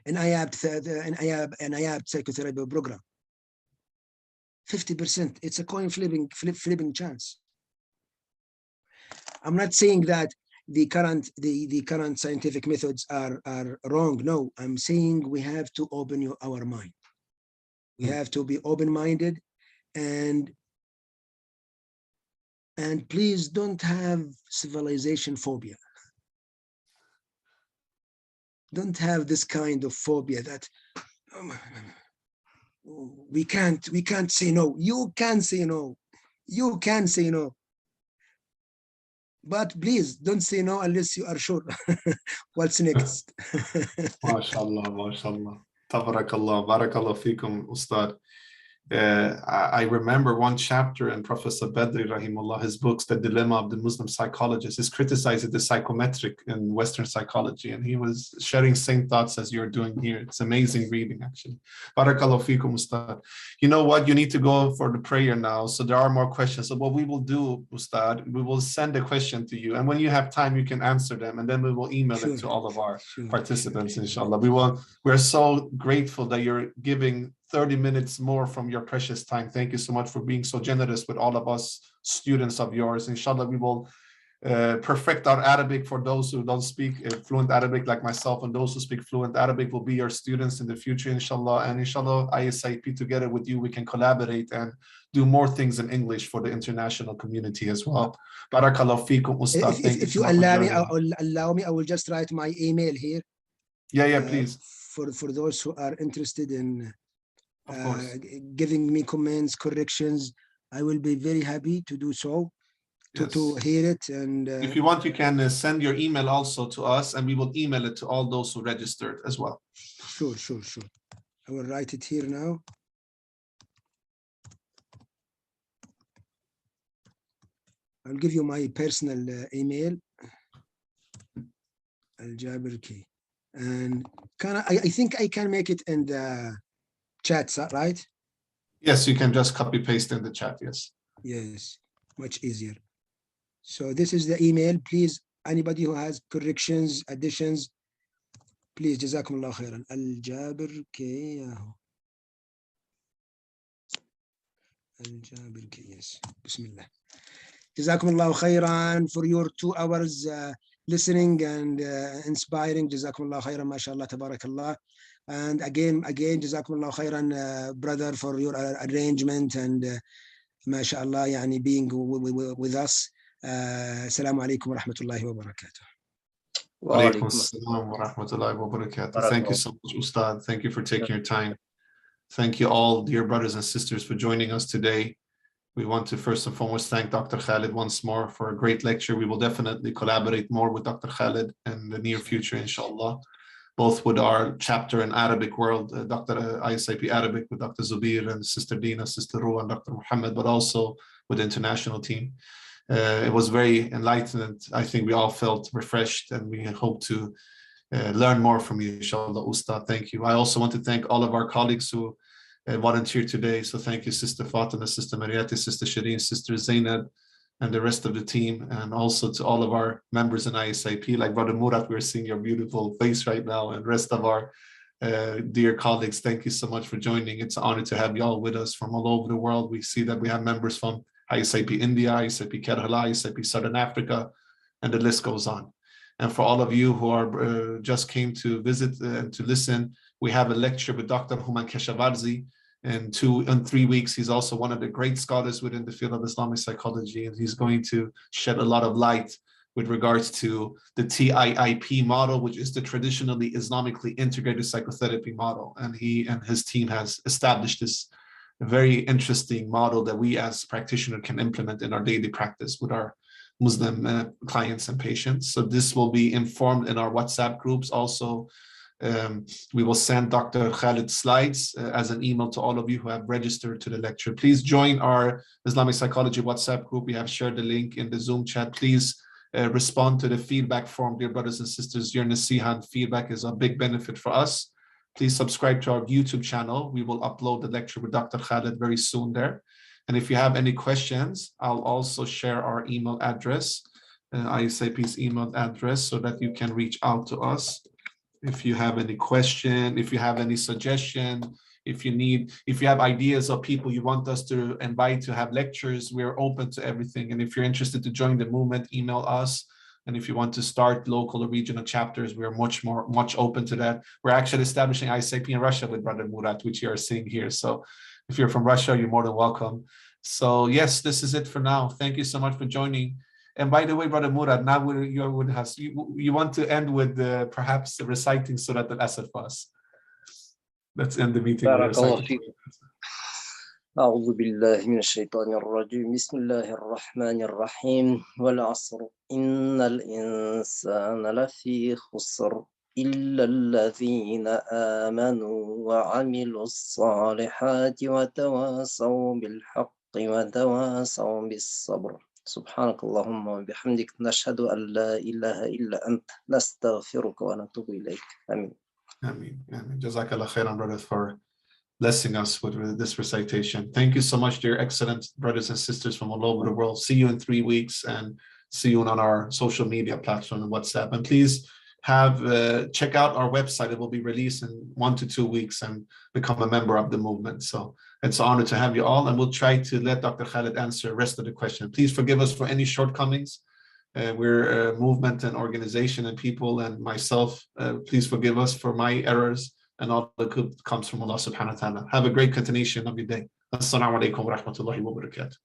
In IAB psychotherapy program. 50%. It's a coin flipping chance. I'm not saying that the current scientific methods are wrong. No, I'm saying we have to open our mind. We have to be open-minded, and please don't have civilization phobia. Don't have this kind of phobia that we can't say no. You can say no. You can say no. But please don't say no unless you are sure what's next. MashaAllah, MashaAllah. Tabarakallah, Barakallah fikum, Ustad. I remember one chapter in Professor Bedri, Rahimullah, his books, The Dilemma of the Muslim Psychologist, is criticizing the psychometric in Western psychology. And he was sharing same thoughts as you're doing here. It's amazing reading, actually. Barakallah fikum, Ustad. You know what? You need to go for the prayer now. So there are more questions. So what we will do, Ustad, we will send a question to you. And when you have time, you can answer them. And then we will email it to all of our participants, inshallah. We're so grateful that you're giving 30 minutes more from your precious time. Thank you so much for being so generous with all of us students of yours. Inshallah, we will perfect our Arabic for those who don't speak fluent Arabic like myself, and those who speak fluent Arabic will be your students in the future, inshallah. And inshallah, ISIP together with you, we can collaborate and do more things in English for the international community as well. Barakallahu feekum, Ustad. If you allow me, I will just write my email here. Yeah, please. For those who are interested in giving me comments, corrections, I will be very happy to do so, to hear it. And if you want, you can send your email also to us, and we will email it to all those who registered as well. Sure. I will write it here now. I'll give you my personal email, Al-Jaber K. And I think I can make it in the chat, right? Yes, you can just copy paste in the chat. Yes, much easier. So this is the email. Please, anybody who has corrections, additions, please, jazakumullah khairan. Al-Jaber K. Al-Jaber K. Yes. Bismillah. Jazakumullah khairan for your 2 hours listening and inspiring. Jazakumullah khairan, mashallah, tabarakallah. And again, Jazakumullah khairan, brother, for your arrangement and mashallah, yani being with us. Assalamu alaikum wa rahmatullahi wa barakatuh. Wa alaikum assalam wa rahmatullahi wa barakatuh. Thank you so much, Ustad. Thank you for taking your time. Thank you all, dear brothers and sisters, for joining us today. We want to first and foremost thank Dr. Khaled once more for a great lecture. We will definitely collaborate more with Dr. Khaled in the near future, inshallah, both with our chapter in Arabic world, Dr. ISIP Arabic with Dr. Zubair and Sister Dina, Sister Ruwa, and Dr. Muhammad, but also with the international team. It was very enlightened. I think we all felt refreshed, and we hope to learn more from you, inshallah. Ustad, thank you. I also want to thank all of our colleagues who volunteered today. So thank you, Sister Fatima, Sister Mariati, Sister Shireen, Sister Zainab, and the rest of the team, and also to all of our members in ISIP, like Brother Murat, we're seeing your beautiful face right now, and rest of our dear colleagues. Thank you so much for joining. It's an honor to have you all with us from all over the world. We see that we have members from ISIP India, ISIP Kerala, ISIP Southern Africa, and the list goes on. And for all of you who are just came to visit and to listen, we have a lecture with Dr. Human Keshavarzi in 3 weeks. He's also one of the great scholars within the field of Islamic psychology, and he's going to shed a lot of light with regards to the TIIP model, which is the traditionally Islamically integrated psychotherapy model. And he and his team has established this very interesting model that we as practitioners can implement in our daily practice with our Muslim clients and patients. So this will be informed in our WhatsApp groups. Also, we will send Dr. Khaled's slides as an email to all of you who have registered to the lecture. Please join our Islamic Psychology WhatsApp group. We have shared the link in the Zoom chat. Please respond to the feedback form, dear brothers and sisters. Your nasiha and feedback is a big benefit for us. Please subscribe to our YouTube channel. We will upload the lecture with Dr. Khaled very soon there. And if you have any questions, I'll also share our email address, ISIP's email address, so that you can reach out to us. If you have any question, if you have any suggestion, if you have ideas of people you want us to invite to have lectures, we're open to everything. And if you're interested to join the movement, email us. And if you want to start local or regional chapters, we're much open to that. We're actually establishing ISIP in Russia with Brother Murat, which you are seeing here. So if you're from Russia, you're more than welcome. So yes, this is it for now. Thank you so much for joining. And by the way, Brother Murat, now you want to end with perhaps reciting Surat Al-Asr. Let's end the meeting. بارك الله فيك. أعوذ بالله من الشيطان الرجيم. بسم الله الرحمن الرحيم. والعصر إن الإنسان لفي خسر إلا الذين آمنوا وعملوا الصالحات وتواصوا بالحق وتواصوا بالصبر. سبحانك اللهم وبحمدك نشهد أن لا إله إلا أنت نستغفرك ونتوب إليك. آمين. Ameen. Ameen. Jazakallah khairan, brother, for blessing us with this recitation. Thank you so much, dear excellent brothers and sisters from all over the world. See you in 3 weeks and see you on our social media platform and WhatsApp. And please check out our website. It will be released in 1 to 2 weeks and become a member of the movement. So it's an honor to have you all. And we'll try to let Dr. Khaled answer the rest of the question. Please forgive us for any shortcomings. We're a movement and organization and people and myself. Please forgive us for my errors, and all the good comes from Allah subhanahu wa ta'ala. Have a great continuation of your day. Assalamu alaikum wa rahmatullahi wa barakatuh.